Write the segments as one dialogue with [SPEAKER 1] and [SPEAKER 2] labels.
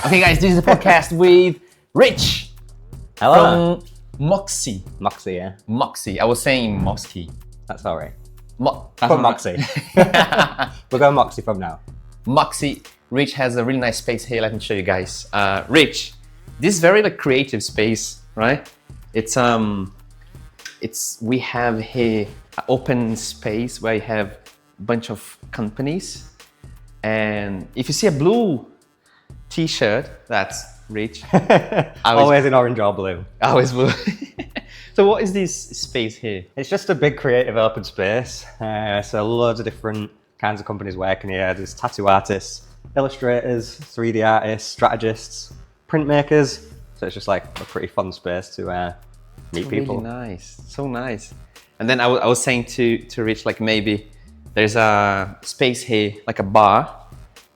[SPEAKER 1] Okay, guys, this is the podcast with Rich.
[SPEAKER 2] Hello.
[SPEAKER 1] From MOKSi.
[SPEAKER 2] MOKSi, yeah.
[SPEAKER 1] MOKSi. I was saying MOKSi.
[SPEAKER 2] That's all right.
[SPEAKER 1] That's
[SPEAKER 2] From
[SPEAKER 1] all right.
[SPEAKER 2] MOKSi. We're going MOKSi from now.
[SPEAKER 1] MOKSi. Rich has a really nice space here. Let me show you guys. Rich, this is very creative space, right? We have here an open space where you have a bunch of companies, and if you see a blue T-shirt, that's Rich.
[SPEAKER 2] Always in orange or blue.
[SPEAKER 1] Always blue. So what is this space here?
[SPEAKER 2] It's just a big creative open space. So loads of different kinds of companies working here. There's tattoo artists, illustrators, 3D artists, strategists, printmakers. So it's just like a pretty fun space to meet people.
[SPEAKER 1] Really nice, so nice. And then I was saying to Rich, like maybe there's a space here, like a bar,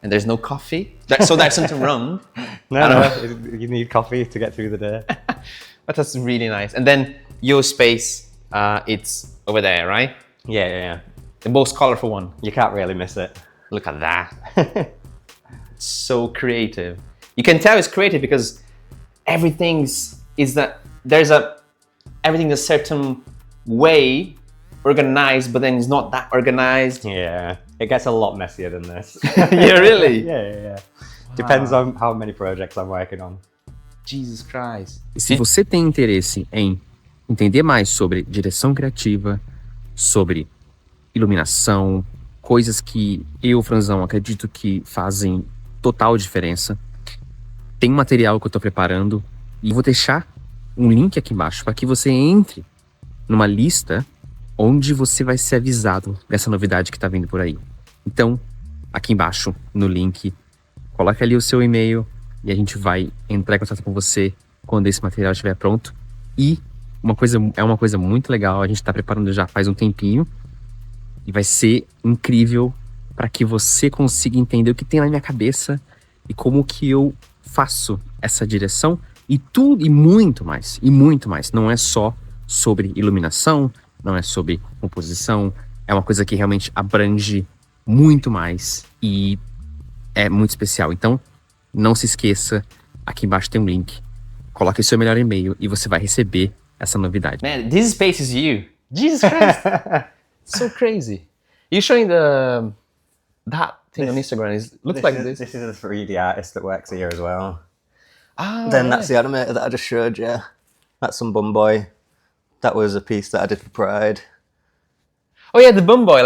[SPEAKER 1] and there's no coffee. So there's something wrong.
[SPEAKER 2] No, you need coffee to get through the day.
[SPEAKER 1] But that's really nice. And then your space, it's over there, right?
[SPEAKER 2] Yeah.
[SPEAKER 1] The most colorful one.
[SPEAKER 2] You can't really miss it.
[SPEAKER 1] Look at that. So creative. You can tell it's creative because everything's a certain way organized, but then it's not that organized.
[SPEAKER 2] Yeah, it gets a lot messier than this.
[SPEAKER 1] Yeah, really?
[SPEAKER 2] Yeah. Wow. Depends on how many projects I'm working on.
[SPEAKER 1] Jesus Christ.
[SPEAKER 3] Se você tem interesse em entender mais sobre direção criativa, sobre iluminação, coisas que eu, Franzão, acredito que fazem total diferença, tem um material que eu estou preparando e vou deixar um link aqui embaixo para que você entre numa lista onde você vai ser avisado dessa novidade que está vindo por aí. Então, aqui embaixo no link, coloca ali o seu e-mail e a gente vai entrar em contato com você quando esse material estiver pronto. E uma coisa muito legal, a gente está preparando já faz um tempinho e vai ser incrível para que você consiga entender o que tem na minha cabeça e como que eu faço essa direção e tudo e muito mais. Não é só sobre iluminação, não é sobre composição, é uma coisa que realmente abrange muito mais e é muito especial. Então, não se esqueça, aqui embaixo tem um link, coloque o seu melhor e-mail e você vai receber essa novidade.
[SPEAKER 1] Man, this space is you. Jesus Christ. So crazy. You showing that thing on Instagram, looks like this.
[SPEAKER 2] This is a 3D artist that works here as well.
[SPEAKER 1] Then
[SPEAKER 2] That's the animator that I just showed you. That's some bum boy. That was a piece that I did for Pride.
[SPEAKER 1] Oh yeah, the bum boy.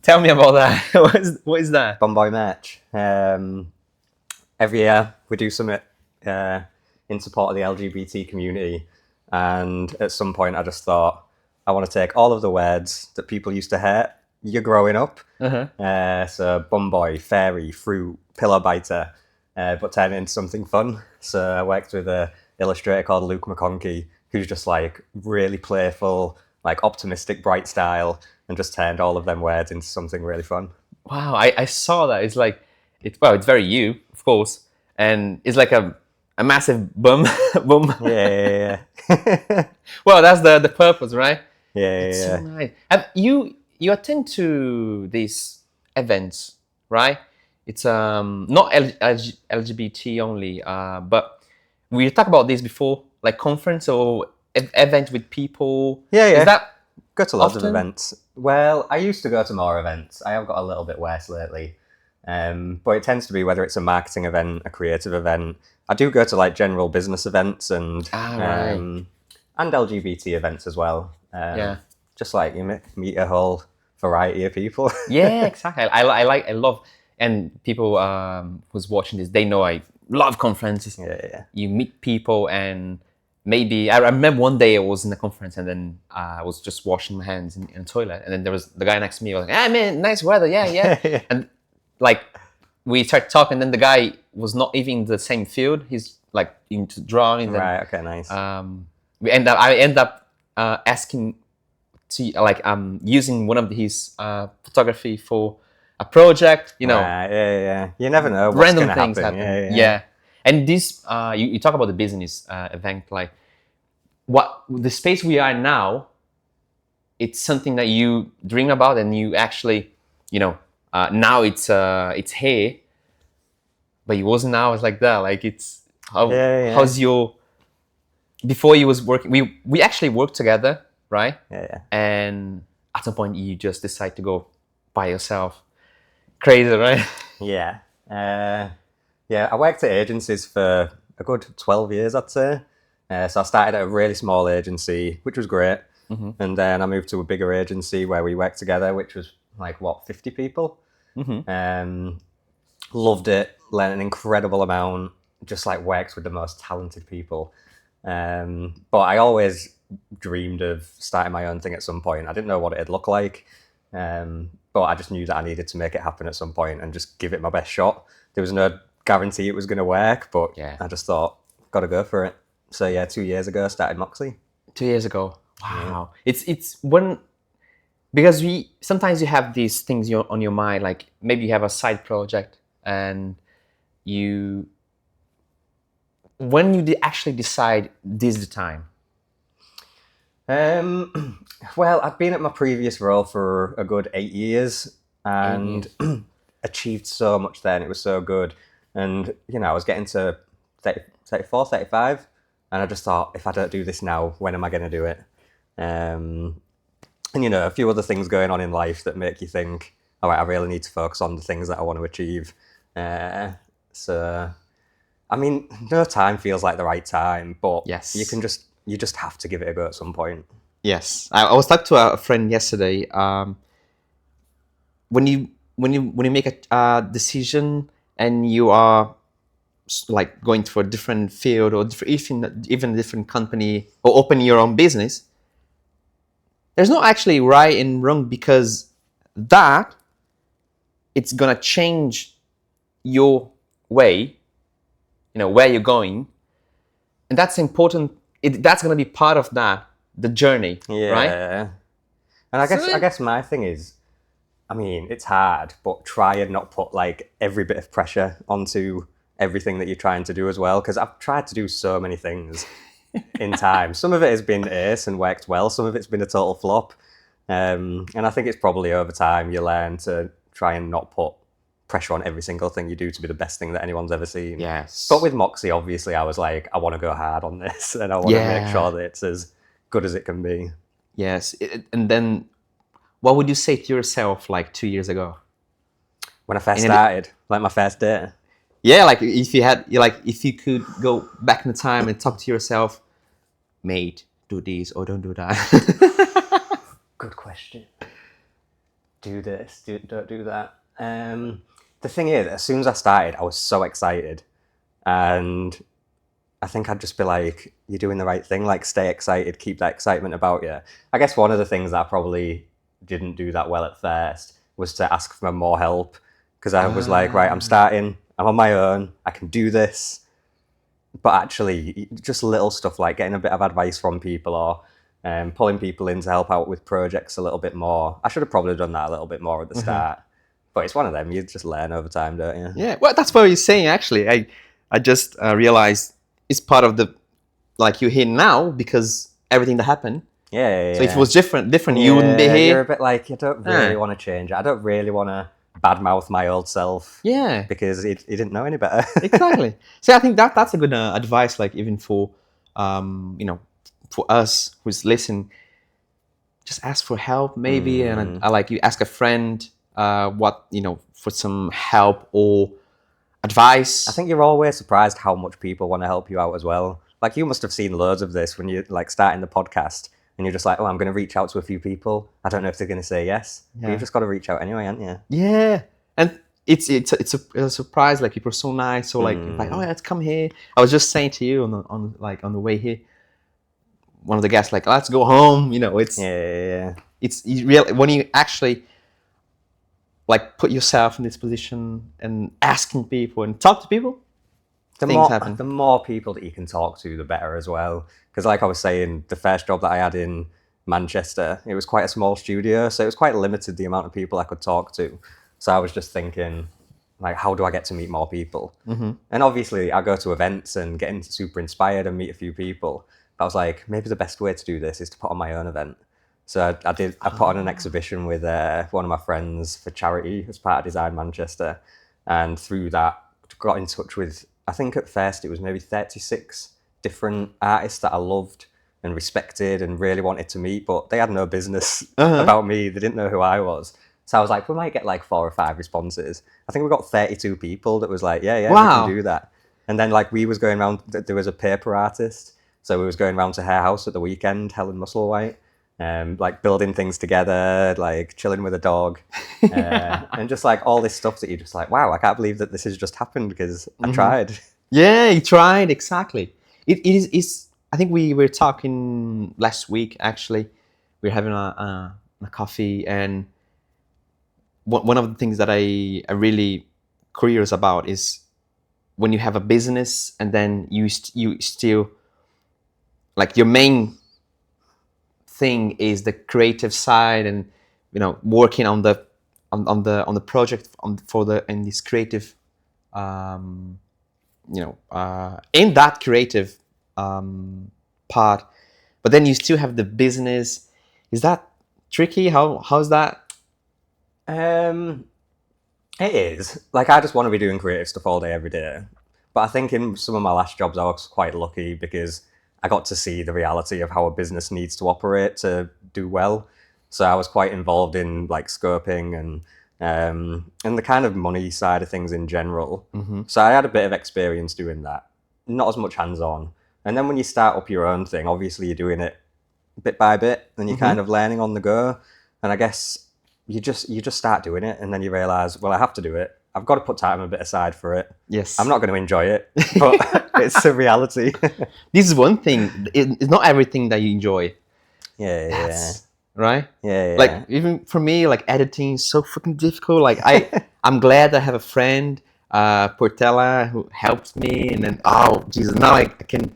[SPEAKER 1] Tell me about that. What is that?
[SPEAKER 2] Bum boy merch. Every year we do something in support of the LGBT community, and at some point I just thought I want to take all of the words that people used to hate. You're growing up. So bum boy, fairy, fruit, pillow biter, but turn it into something fun. So I worked with an illustrator called Luke McConkey, who's just like really playful, like optimistic, bright style, and just turned all of them words into something really fun.
[SPEAKER 1] Wow, I saw that. It's very you, of course, and it's like a massive bum.
[SPEAKER 2] Yeah.
[SPEAKER 1] Well, that's the purpose, right?
[SPEAKER 2] Yeah.
[SPEAKER 1] So nice. Have you attend to these events, right? It's not LGBT only, but we talked about this before, like conference or event with people.
[SPEAKER 2] Yeah.
[SPEAKER 1] Is that
[SPEAKER 2] go to lots
[SPEAKER 1] often?
[SPEAKER 2] of events. Well, I used to go to more events. I have got a little bit worse lately. But it tends to be whether it's a marketing event, a creative event. I do go to like general business events and
[SPEAKER 1] right.
[SPEAKER 2] And LGBT events as well.
[SPEAKER 1] Yeah.
[SPEAKER 2] Just like you meet a whole variety of people.
[SPEAKER 1] Yeah, exactly. I love, and people who's watching this, they know I love conferences.
[SPEAKER 2] Yeah.
[SPEAKER 1] You meet people, and maybe I remember one day I was in a conference, and then I was just washing my hands in the toilet, and then there was the guy next to me. I was like, "Ah, man, nice weather, yeah." And like we started talking, and then the guy was not even in the same field. He's like into drawing.
[SPEAKER 2] Right. Okay. Nice.
[SPEAKER 1] I end up asking to using one of his photography for a project. You know,
[SPEAKER 2] right, yeah. You never know what's
[SPEAKER 1] random
[SPEAKER 2] gonna
[SPEAKER 1] things
[SPEAKER 2] happen.
[SPEAKER 1] happen.
[SPEAKER 2] Yeah.
[SPEAKER 1] And this you talk about the business event, like what the space we are now. It's something that you dream about, and you actually, now it's here. but it wasn't always like that. Like it's how's your before you was working? We actually worked together, right?
[SPEAKER 2] Yeah.
[SPEAKER 1] And at some point you just decide to go by yourself. Crazy, right?
[SPEAKER 2] Yeah. I worked at agencies for a good 12 years, I'd say. So I started at a really small agency, which was great. And then I moved to a bigger agency where we worked together, which was like, 50 people? Loved it, learned an incredible amount, just like worked with the most talented people. But I always dreamed of starting my own thing at some point. I didn't know what it'd look like. But I just knew that I needed to make it happen at some point and just give it my best shot. There was no guarantee it was going to work, but I just thought, got to go for it. So 2 years ago, I started MOKSi.
[SPEAKER 1] 2 years ago. Wow. Yeah. It's when, because sometimes you have these things on your mind, like maybe you have a side project and when you actually decide this is the time?
[SPEAKER 2] Well, I'd been at my previous role for a good 8 years and achieved so much then. It was so good. And, I was getting to 30, 34, 35. And I just thought, if I don't do this now, when am I going to do it? And, a few other things going on in life that make you think, all right, I really need to focus on the things that I want to achieve. So, I mean, no time feels like the right time, but you just have to give it a go at some point.
[SPEAKER 1] Yes, I was talking to a friend yesterday. When you make a decision and you are like going for a different field or even a different company or open your own business, there's no actually right and wrong, because that it's gonna change your way, where you're going, and that's important. That's gonna be part of the journey, right?
[SPEAKER 2] And I guess my thing is, I mean, it's hard, but try and not put like every bit of pressure onto everything that you're trying to do as well, because I've tried to do so many things in time. Some of it has been ace and worked well, some of it's been a total flop, and I think it's probably over time you learn to try and not put pressure on every single thing you do to be the best thing that anyone's ever seen.
[SPEAKER 1] Yes.
[SPEAKER 2] But with MOKSi, obviously, I was like, I want to go hard on this, and I want to make sure that it's as good as it can be.
[SPEAKER 1] Yes. And then, what would you say to yourself like 2 years ago?
[SPEAKER 2] When I first started, like my first day.
[SPEAKER 1] Yeah, like if you could go back in the time and talk to yourself, mate, do this or don't do that.
[SPEAKER 2] Good question. Do this, don't do that. The thing is, as soon as I started, I was so excited, and I think I'd just be like, you're doing the right thing, like stay excited, keep that excitement about you. I guess one of the things that I probably didn't do that well at first was to ask for more help, because I was like, right, I'm starting, I'm on my own, I can do this. But actually, just little stuff like getting a bit of advice from people or pulling people in to help out with projects a little bit more. I should have probably done that a little bit more at the start. But it's one of them, you just learn over time, don't you?
[SPEAKER 1] Yeah, well, that's what you're saying, actually. I just realized it's part of the, like, you're here now because everything that happened.
[SPEAKER 2] Yeah.
[SPEAKER 1] So if it was different, you wouldn't be here.
[SPEAKER 2] You're a bit like, I don't really want to change it. I don't really want to badmouth my old self.
[SPEAKER 1] Yeah.
[SPEAKER 2] Because he didn't know any better.
[SPEAKER 1] Exactly. So I think that's a good advice, like even for, for us who's listening, just ask for help maybe. And I like you ask a friend, for some help or advice.
[SPEAKER 2] I think you're always surprised how much people want to help you out as well. Like you must have seen loads of this when you're like starting the podcast and you're just like, oh, I'm going to reach out to a few people. I don't know if they're going to say yes. Yeah. But you've just got to reach out anyway, haven't you?
[SPEAKER 1] Yeah. And it's a surprise. Like people are so nice. So like oh, let's come here. I was just saying to you on the way here, one of the guests like, let's go home. It's It's really when you actually like put yourself in this position and asking people and talk to people, things happen.
[SPEAKER 2] The more people that you can talk to, the better as well. Because like I was saying, the first job that I had in Manchester, it was quite a small studio, so it was quite limited the amount of people I could talk to. So I was just thinking, like, how do I get to meet more people? And obviously I go to events and get super inspired and meet a few people. But I was like, maybe the best way to do this is to put on my own event. So I put on an exhibition with one of my friends for charity as part of Design Manchester. And through that, got in touch with, I think at first it was maybe 36 different artists that I loved and respected and really wanted to meet, but they had no business about me. They didn't know who I was. So I was like, we might get like 4 or 5 responses. I think we got 32 people that was like, yeah,
[SPEAKER 1] Wow.
[SPEAKER 2] we can do that. And then like we was going around, there was a paper artist. So we was going around to her house at the weekend, Helen Musselwhite, like building things together, like chilling with a dog, and just like all this stuff that you're just like, wow, I can't believe that this has just happened because I tried.
[SPEAKER 1] Yeah, you tried, exactly. It is. I think we were talking last week. Actually, we were having a coffee, and one of the things that I really curious about is when you have a business and then you still, like, your main thing is the creative side, and working on the project in this creative in that creative part, but then you still have the business. Is that tricky? How's that?
[SPEAKER 2] It is. Like, I just want to be doing creative stuff all day, every day. But I think in some of my last jobs, I was quite lucky because I got to see the reality of how a business needs to operate to do well. So I was quite involved in like scoping and the kind of money side of things in general. So I had a bit of experience doing that, not as much hands-on. And then when you start up your own thing, obviously you're doing it bit by bit, and you're kind of learning on the go. And I guess you just start doing it, and then you realize, well, I have to do it. I've got to put time a bit aside for it.
[SPEAKER 1] Yes.
[SPEAKER 2] I'm not going to enjoy it, but it's a reality.
[SPEAKER 1] This is one thing. It's not everything that you enjoy.
[SPEAKER 2] Yeah.
[SPEAKER 1] Right?
[SPEAKER 2] Yeah.
[SPEAKER 1] Like, even for me, like, editing is so freaking difficult. Like, I'm glad I have a friend, Portela, who helps me, and then, oh Jesus, now I can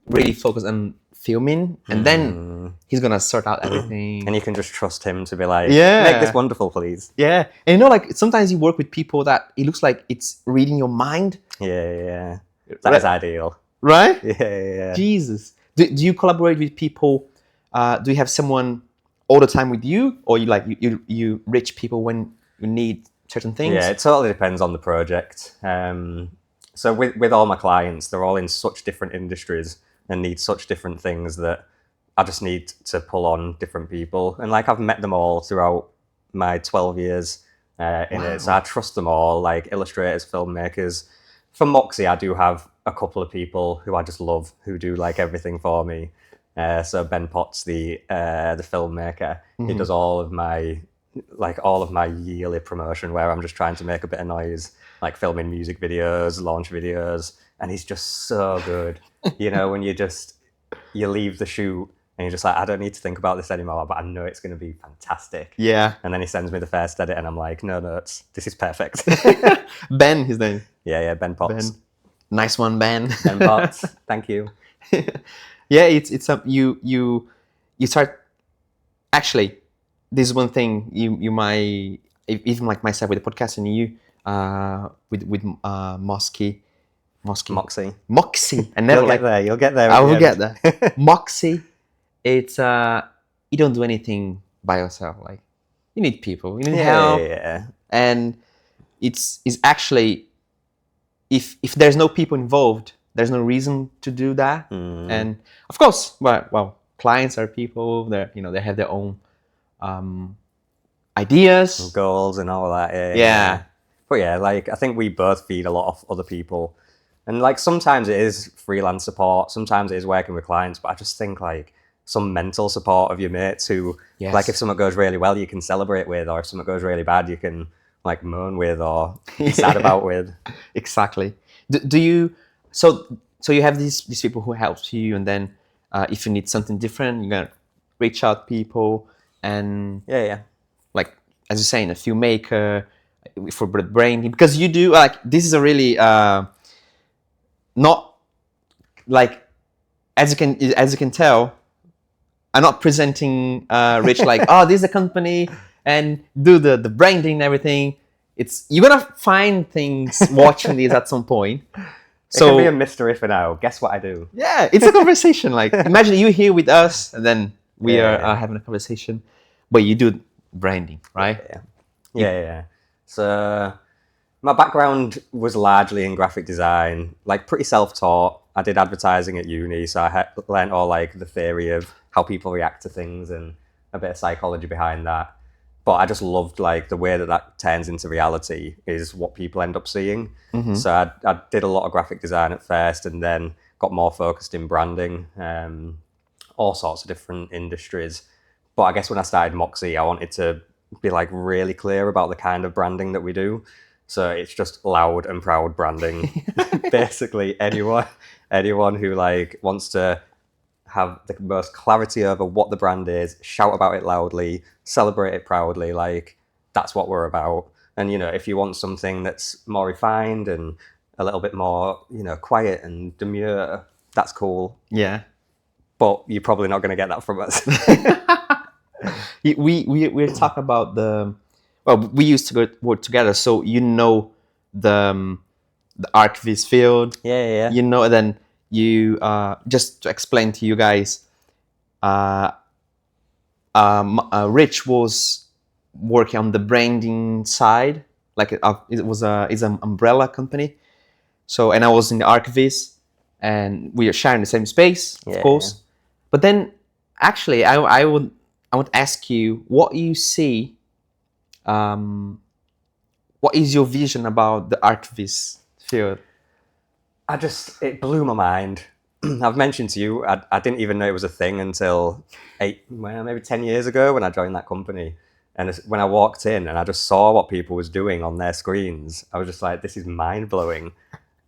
[SPEAKER 1] really focus on filming, and then he's gonna sort out everything.
[SPEAKER 2] And you can just trust him to be like,
[SPEAKER 1] Yeah,
[SPEAKER 2] make this wonderful, please.
[SPEAKER 1] Yeah. And like, sometimes you work with people that it looks like it's reading your mind.
[SPEAKER 2] Yeah. That is ideal.
[SPEAKER 1] Right?
[SPEAKER 2] Yeah.
[SPEAKER 1] Jesus. Do you collaborate with people? Do you have someone all the time with you, or you reach people when you need certain things?
[SPEAKER 2] Yeah, it totally depends on the project. So with all my clients, they're all in such different industries and need such different things that I just need to pull on different people. And like, I've met them all throughout my 12 years in it. So I trust them all, like illustrators, filmmakers. For MOKSi, I do have a couple of people who I just love, who do like everything for me. So Ben Potts, the filmmaker, he does all of my yearly promotion where I'm just trying to make a bit of noise, like filming music videos, launch videos, and he's just so good. When you leave the shoot and you're just like, I don't need to think about this anymore, but I know it's going to be fantastic.
[SPEAKER 1] Yeah.
[SPEAKER 2] And then he sends me the first edit and I'm like, no, this is perfect.
[SPEAKER 1] Ben, his name.
[SPEAKER 2] Yeah, Ben Potts.
[SPEAKER 1] Ben. Nice one, Ben.
[SPEAKER 2] Ben Potts. Thank you.
[SPEAKER 1] Yeah, it's you start. Actually, this is one thing you might, even like myself with the podcast, and you with MOKSi. I never
[SPEAKER 2] You'll get there.
[SPEAKER 1] I will get there. MOKSi, it's you don't do anything by yourself. Like, you need people, you need help, and it's actually, if there's no people involved, there's no reason to do that. And of course, well, clients are people. They have their own ideas,
[SPEAKER 2] goals, and all that.
[SPEAKER 1] Yeah.
[SPEAKER 2] But yeah, like, I think we both feed a lot of other people, and like, sometimes it is freelance support, sometimes it is working with clients. But I just think like some mental support of your mates who, like, if something goes really well, you can celebrate with, or if something goes really bad, you can like moan with or be sad about with. Exactly.
[SPEAKER 1] Do you? So you have these people who help you, and then if you need something different, you're gonna reach out to people, and like, as you're saying, a filmmaker for branding, because you do, like, this is a really not like, as you can tell, I'm not presenting Rich like, oh, this is a company and do the branding and everything. You're gonna find things watching this at some point.
[SPEAKER 2] So, it can be a mystery for now. Guess what I do?
[SPEAKER 1] Yeah, it's a conversation. Like, imagine you here with us, and then we are having a conversation, but you do branding, right?
[SPEAKER 2] Yeah. So My background was largely in graphic design, like pretty self-taught. I did advertising at uni, so I learned all like the theory of how people react to things and a bit of psychology behind that. But I just loved like the way that that turns into reality is what people end up seeing. So I did a lot of graphic design at first, and then got more focused in branding, all sorts of different industries. But I guess when I started MOKSi, I wanted to be like really clear about the kind of branding that we do. So it's just loud and proud branding. Basically, anyone who like wants to have the most clarity over what the brand is, shout about it loudly, celebrate it proudly, like that's what we're about. And you know, if you want something that's more refined and a little bit more, you know, quiet and demure, that's cool.
[SPEAKER 1] Yeah.
[SPEAKER 2] But you're probably not going to get that from us.
[SPEAKER 1] We talk about we used to work together, so you know the archivist field.
[SPEAKER 2] Yeah.
[SPEAKER 1] You know, and then you just to explain to you guys, Rich was working on the branding side, like it's an umbrella company. So, and I was in the archivist, and we are sharing the same space, of course. But then, actually, I would ask you what you see. What is your vision about the archivist field?
[SPEAKER 2] It blew my mind. I've mentioned to you, I didn't even know it was a thing until maybe 10 years ago when I joined that company. And when I walked in and I just saw what people was doing on their screens, I was just like, this is mind blowing.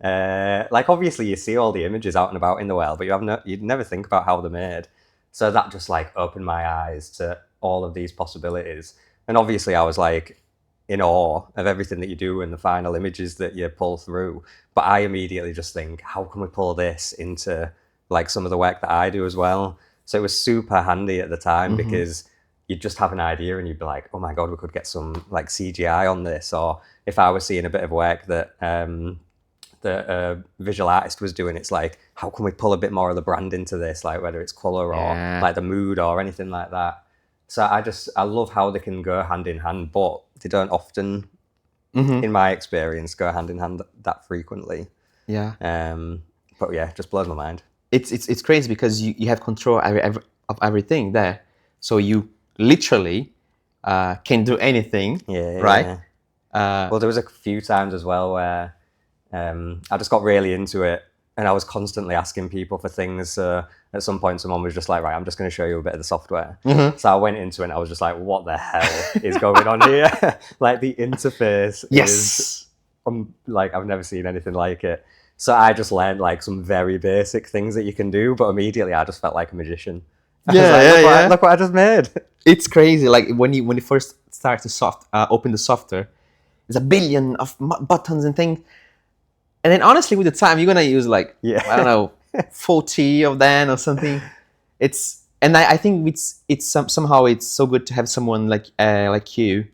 [SPEAKER 2] Like obviously you see all the images out and about in the world, but you'd never think about how they're made. So that just like opened my eyes to all of these possibilities. And obviously I was like in awe of everything that you do and the final images that you pull through. But I immediately just think, how can we pull this into like some of the work that I do as well? So it was super handy at the time because you'd just have an idea and you'd be like, oh my God, we could get some like CGI on this. Or if I was seeing a bit of work that the visual artist was doing, it's like, how can we pull a bit more of the brand into this? Like whether it's color or like the mood or anything like that. So I love how they can go hand in hand, but they don't often, in my experience, go hand in hand that frequently.
[SPEAKER 1] Yeah.
[SPEAKER 2] But yeah, it just blows my mind.
[SPEAKER 1] It's crazy because you have control of everything there. So you literally can do anything, right?
[SPEAKER 2] Yeah. Well, there was a few times as well where I just got really into it and I was constantly asking people for things. At some point, someone was just like, right, I'm just going to show you a bit of the software. So I went into it and I was just like, what the hell is going on here? Like the interface is, like, I've never seen anything like it. So I just learned like some very basic things that you can do, but immediately I just felt like a magician. Look what I just made.
[SPEAKER 1] It's crazy. Like when you first start to open the software, there's a billion of buttons and things. And then honestly, with the time, you're gonna use like I don't know, 40 of them or something. I think it's somehow it's so good to have someone like you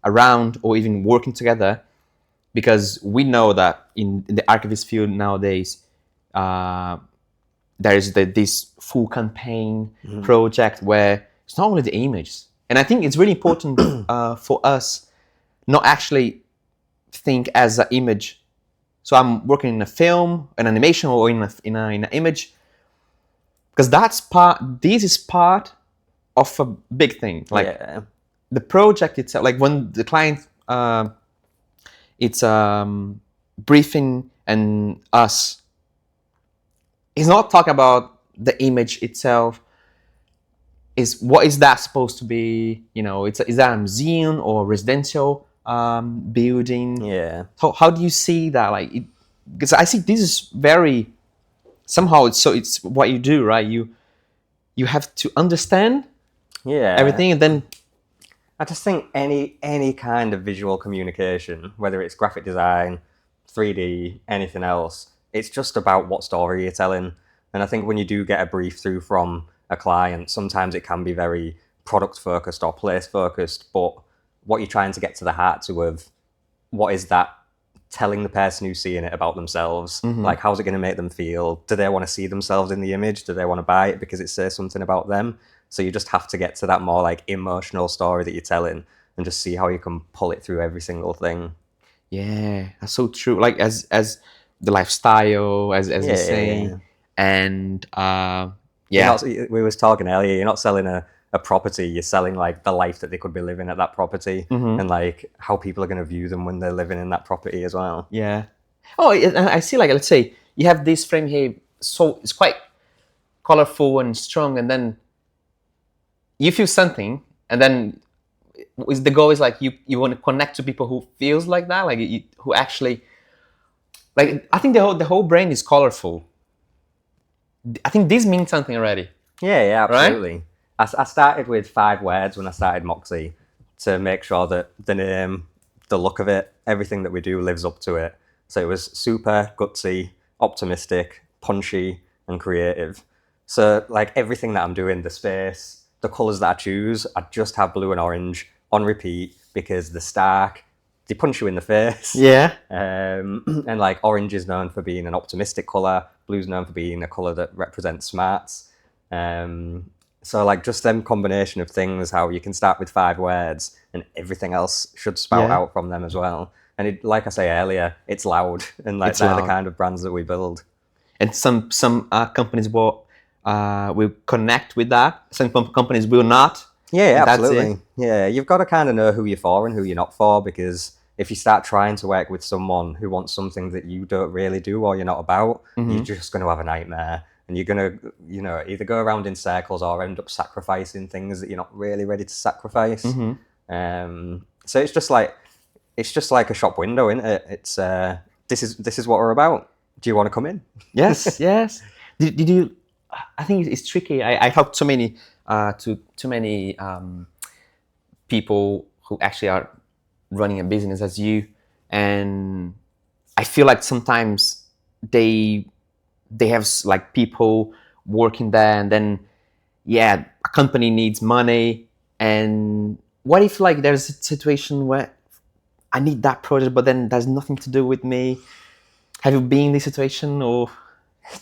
[SPEAKER 1] around or even working together, because we know that in the archivist field nowadays, there is this full campaign project where it's not only the image, and I think it's really important for us not actually think as an image. So I'm working in a film, an animation, or in an image, because this is part of a big thing. Like the project itself, like when the client, it's briefing and us. He's not talking about the image itself. What is that supposed to be? You know, is that a museum or residential building?
[SPEAKER 2] Yeah.
[SPEAKER 1] How do you see that? Like, because I see this is very somehow it's what you do, right? You have to understand everything, and then
[SPEAKER 2] I just think any kind of visual communication, whether it's graphic design, 3D, anything else, it's just about what story you're telling. And I think when you do get a brief through from a client, sometimes it can be very product focused or place focused, but what you're trying to get to the heart of what is that telling the person who's seeing it about themselves? Like, how's it going to make them feel? Do they want to see themselves in the image? Do they want to buy it because it says something about them? So you just have to get to that more like emotional story that you're telling and just see how you can pull it through every single thing.
[SPEAKER 1] Yeah, that's so true. Like as the lifestyle, as
[SPEAKER 2] Yeah,
[SPEAKER 1] you
[SPEAKER 2] yeah,
[SPEAKER 1] say,
[SPEAKER 2] yeah.
[SPEAKER 1] and
[SPEAKER 2] You're
[SPEAKER 1] yeah,
[SPEAKER 2] not. We was talking earlier. You're not selling a property. You're selling like the life that they could be living at that property,
[SPEAKER 1] mm-hmm.
[SPEAKER 2] and like how people are going to view them when they're living in that property as well.
[SPEAKER 1] Yeah. Oh, and I see. Like, let's say you have this frame here, so it's quite colorful and strong, and then you feel something, and then is the goal is like you want to connect to people who feels like that, like who actually like. I think the whole brain is colorful. I think this means something already,
[SPEAKER 2] Yeah, yeah,
[SPEAKER 1] right?
[SPEAKER 2] absolutely. I started with 5 words when I started MOKSi to make sure that the name, the look of it, everything that we do lives up to it. So it was super, gutsy, optimistic, punchy, and creative. So like everything that I'm doing, the space, the colours that I choose, I just have blue and orange on repeat because they're stark, they punch you in the face.
[SPEAKER 1] Yeah.
[SPEAKER 2] And like orange is known for being an optimistic colour, blue's known for being a colour that represents smarts. So like just them combination of things, how you can start with 5 words and everything else should spout
[SPEAKER 1] Yeah.
[SPEAKER 2] out from them as well. And it, like I say earlier, it's loud, and like
[SPEAKER 1] It's
[SPEAKER 2] they're the
[SPEAKER 1] loud.
[SPEAKER 2] kind of brands that we build.
[SPEAKER 1] And some companies will connect with that. Some companies will not.
[SPEAKER 2] Yeah,
[SPEAKER 1] And that's
[SPEAKER 2] absolutely.
[SPEAKER 1] it.
[SPEAKER 2] Yeah, you've got to kind of know who you're for and who you're not for, because if you start trying to work with someone who wants something that you don't really do or you're not about, you're just going to have a nightmare. And you're going to, either go around in circles or end up sacrificing things that you're not really ready to sacrifice. So it's just like a shop window, isn't it? It's this is what we're about. Do you want to come in?
[SPEAKER 1] Yes, yes. Did you? I think it's tricky. I talk to many people who actually are running a business as you, and I feel like sometimes they have like people working there, and then yeah, a company needs money, and what if like there's a situation where I need that project, but then there's nothing to do with me? Have you been in this situation or?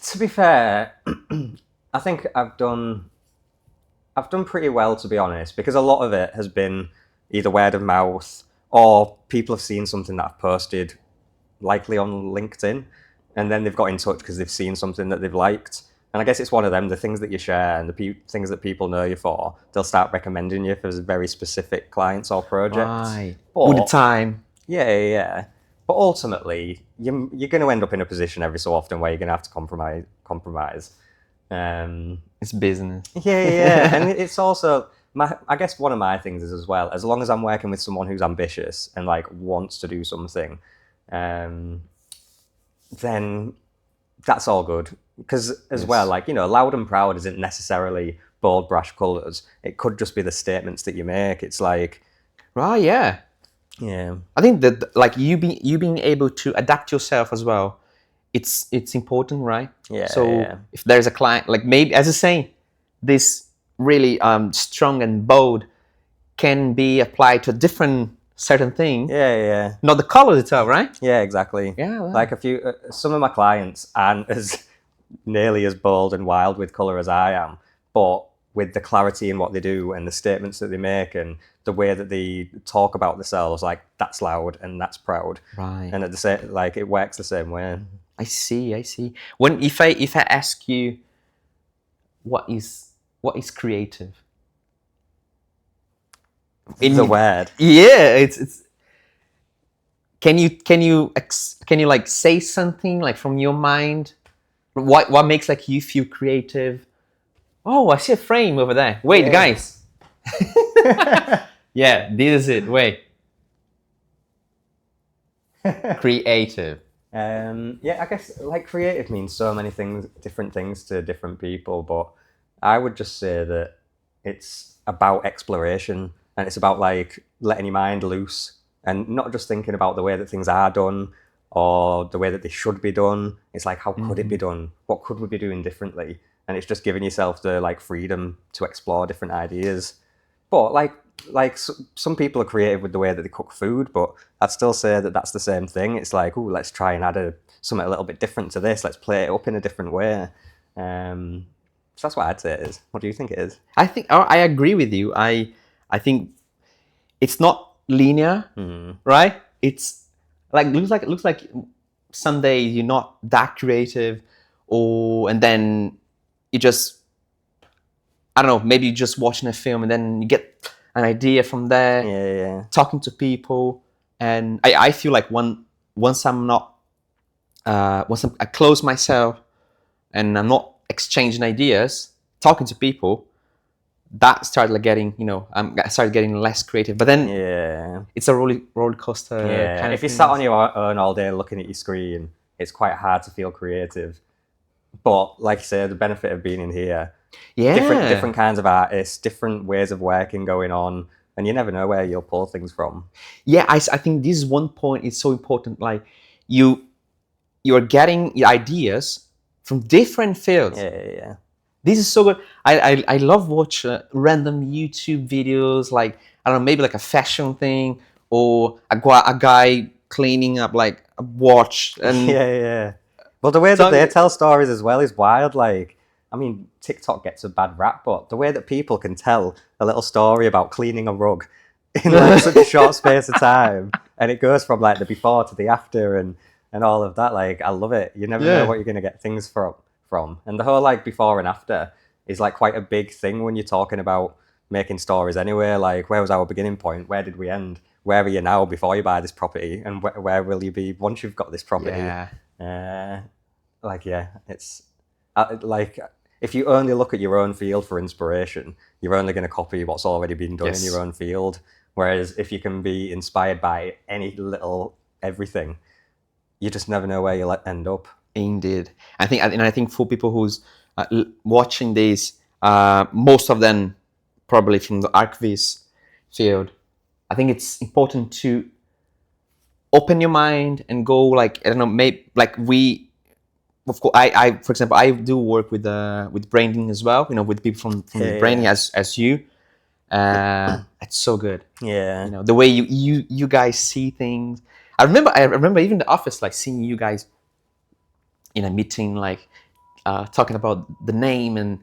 [SPEAKER 2] To be fair, I think I've done pretty well, to be honest, because a lot of it has been either word of mouth or people have seen something that I've posted, likely on LinkedIn, and then they've got in touch because they've seen something that they've liked. And I guess it's one of them, the things that you share and the things that people know you for, they'll start recommending you for very specific clients or projects.
[SPEAKER 1] Right.
[SPEAKER 2] But-
[SPEAKER 1] With the time.
[SPEAKER 2] Yeah. But ultimately, you're going to end up in a position every so often where you're going to have to compromise.
[SPEAKER 1] It's business.
[SPEAKER 2] Yeah. And it's also, I guess one of my things is as well, as long as I'm working with someone who's ambitious and like wants to do something, then that's all good. Because as well, like, loud and proud isn't necessarily bold brash colours. It could just be the statements that you make. It's like,
[SPEAKER 1] Right, yeah.
[SPEAKER 2] yeah.
[SPEAKER 1] I think that like you being able to adapt yourself as well, it's important, right?
[SPEAKER 2] Yeah,
[SPEAKER 1] So
[SPEAKER 2] yeah.
[SPEAKER 1] if there's a client, like maybe as I was saying, this really strong and bold can be applied to a different certain thing,
[SPEAKER 2] Yeah.
[SPEAKER 1] not the color itself, right?
[SPEAKER 2] Yeah, exactly.
[SPEAKER 1] Yeah, wow.
[SPEAKER 2] Like some of my clients aren't as nearly as bold and wild with colour as I am, but with the clarity in what they do and the statements that they make and the way that they talk about themselves, like that's loud and that's proud.
[SPEAKER 1] Right.
[SPEAKER 2] And at the same, like it works the same way.
[SPEAKER 1] I see. When if I ask you, what is creative?
[SPEAKER 2] The word.
[SPEAKER 1] Yeah, it's. Can you like say something like from your mind? What makes like you feel creative? Oh, I see a frame over there. Wait,
[SPEAKER 2] Yeah.
[SPEAKER 1] guys. Yeah, this is it. Wait. Creative.
[SPEAKER 2] Yeah, I guess like creative means so many things, different things to different people, but I would just say that it's about exploration and it's about like letting your mind loose and not just thinking about the way that things are done or the way that they should be done. It's like, how could it be done? What could we be doing differently? And it's just giving yourself the like freedom to explore different ideas. But like some people are creative with the way that they cook food, but I'd still say that that's the same thing. It's like, oh, let's try and add something a little bit different to this. Let's play it up in a different way. So that's what I'd say it is. What do you think it is?
[SPEAKER 1] I think I agree with you. I think it's not linear, right? It's like looks like some days you're not that creative, and then you just, I don't know, maybe you're just watching a film and then you get an idea from there.
[SPEAKER 2] Yeah.
[SPEAKER 1] Talking to people, and I feel like once I close myself and I'm not exchanging ideas, talking to people, that started like getting, I started getting less creative. But then it's a roller coaster.
[SPEAKER 2] Yeah.
[SPEAKER 1] Kind of
[SPEAKER 2] If you
[SPEAKER 1] thing.
[SPEAKER 2] sat on your own all day looking at your screen, it's quite hard to feel creative. But like you said, the benefit of being in here, different kinds of artists, different ways of working going on, and you never know where you'll pull things from.
[SPEAKER 1] Yeah, I think this is one point is so important. Like you're getting ideas from different fields.
[SPEAKER 2] Yeah.
[SPEAKER 1] This is so good. I love watch random YouTube videos, like, I don't know, maybe like a fashion thing, or a guy cleaning up like a watch. And
[SPEAKER 2] Yeah. Well, the way that they tell stories as well is wild. Like, I mean, TikTok gets a bad rap, but the way that people can tell a little story about cleaning a rug in like such a short space of time, and it goes from like the before to the after and all of that, like, I love it. You never know what you're going to get things from. And the whole like before and after is like quite a big thing when you're talking about making stories anyway. Like, where was our beginning point? Where did we end? Where are you now before you buy this property? And where will you be once you've got this property? It's like, if you only look at your own field for inspiration, you're only going to copy what's already been done in your own field. Whereas if you can be inspired by any little everything, you just never know where you'll end up.
[SPEAKER 1] Indeed. I think for people who's watching this, most of them probably from the archivist field, I think it's important to open your mind and go, like, I don't know, maybe like of course, I for example, I do work with branding as well, with people from the branding as you. It's so good.
[SPEAKER 2] Yeah.
[SPEAKER 1] The way you guys see things. I remember even the office, like, seeing you guys in a meeting, like talking about the name and,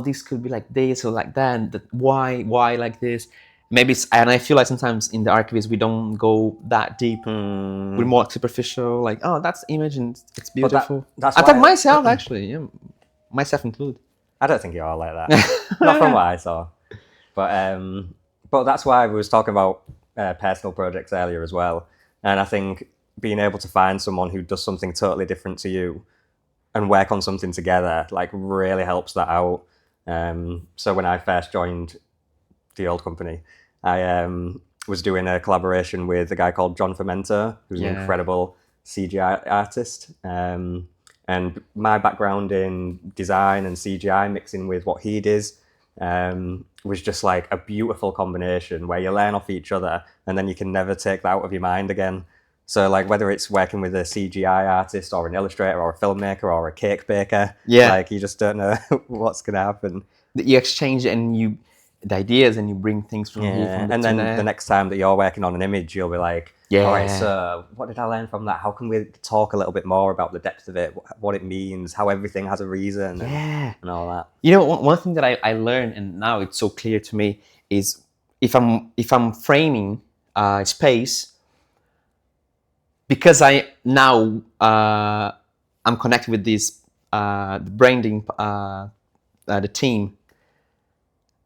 [SPEAKER 1] this could be like this or like that, and why like this. Maybe and I feel like sometimes in the archivists we don't go that deep. We're more superficial, like, that's the image and it's beautiful.
[SPEAKER 2] That's
[SPEAKER 1] I thought myself, actually, myself included.
[SPEAKER 2] I don't think you are like that. Not from what I saw. But that's why we was talking about personal projects earlier as well. And I think being able to find someone who does something totally different to you and work on something together, like, really helps that out. So when I first joined the old company, I was doing a collaboration with a guy called John Fermenter, who's an incredible CGI artist. And my background in design and CGI mixing with what he does was just like a beautiful combination where you learn off each other and then you can never take that out of your mind again. So, like, whether it's working with a CGI artist or an illustrator or a filmmaker or a cake baker, like, you just don't know what's going to happen.
[SPEAKER 1] You exchange the ideas and you bring things from here.
[SPEAKER 2] And then the next time that you're working on an image, you'll be like, all right, so what did I learn from that? How can we talk a little bit more about the depth of it, what it means, how everything has a reason, and all that?
[SPEAKER 1] One thing that I learned, and now it's so clear to me, is if I'm framing space, because I'm connected with this branding, the team.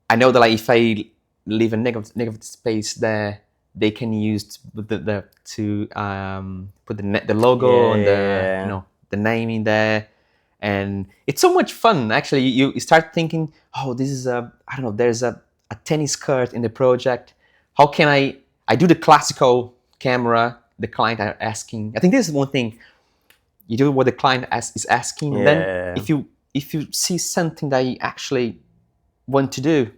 [SPEAKER 1] I know that, like, if I leave a negative space there, they can use to put the logo and the name in there, and it's so much fun. Actually, you start thinking, this is there's a tennis court in the project. How can I do the classical camera? The client are asking. I think this is one thing. You do what the client is asking, and then if you see something that you actually want to do,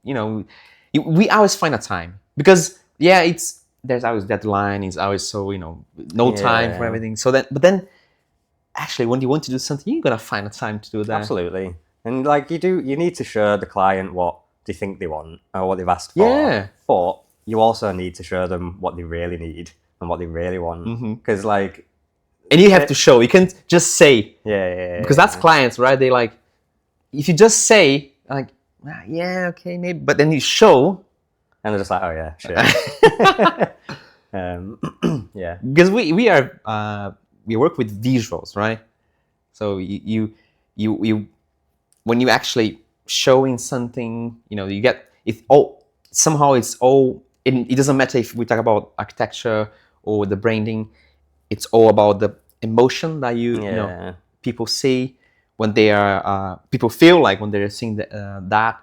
[SPEAKER 1] we always find a time, because there's always deadline. It's always so no time for everything. But then actually, when you want to do something, you're gonna find a time to do that.
[SPEAKER 2] Absolutely, and like you need to show the client what they think they want or what they've asked for.
[SPEAKER 1] Yeah.
[SPEAKER 2] But you also need to show them what they really need and what they really want, because like.
[SPEAKER 1] And you have to show. You can't just say.
[SPEAKER 2] Because
[SPEAKER 1] that's clients, right? They like, if you just say, like, okay, maybe, but then you show,
[SPEAKER 2] and they're just like, oh yeah, sure. Yeah.
[SPEAKER 1] Because we work with visuals, right? So you when you actually showing something, you get it all. Somehow it's all. It doesn't matter if we talk about architecture or the branding. It's all about the emotion that people see when they are people feel like when they're seeing that.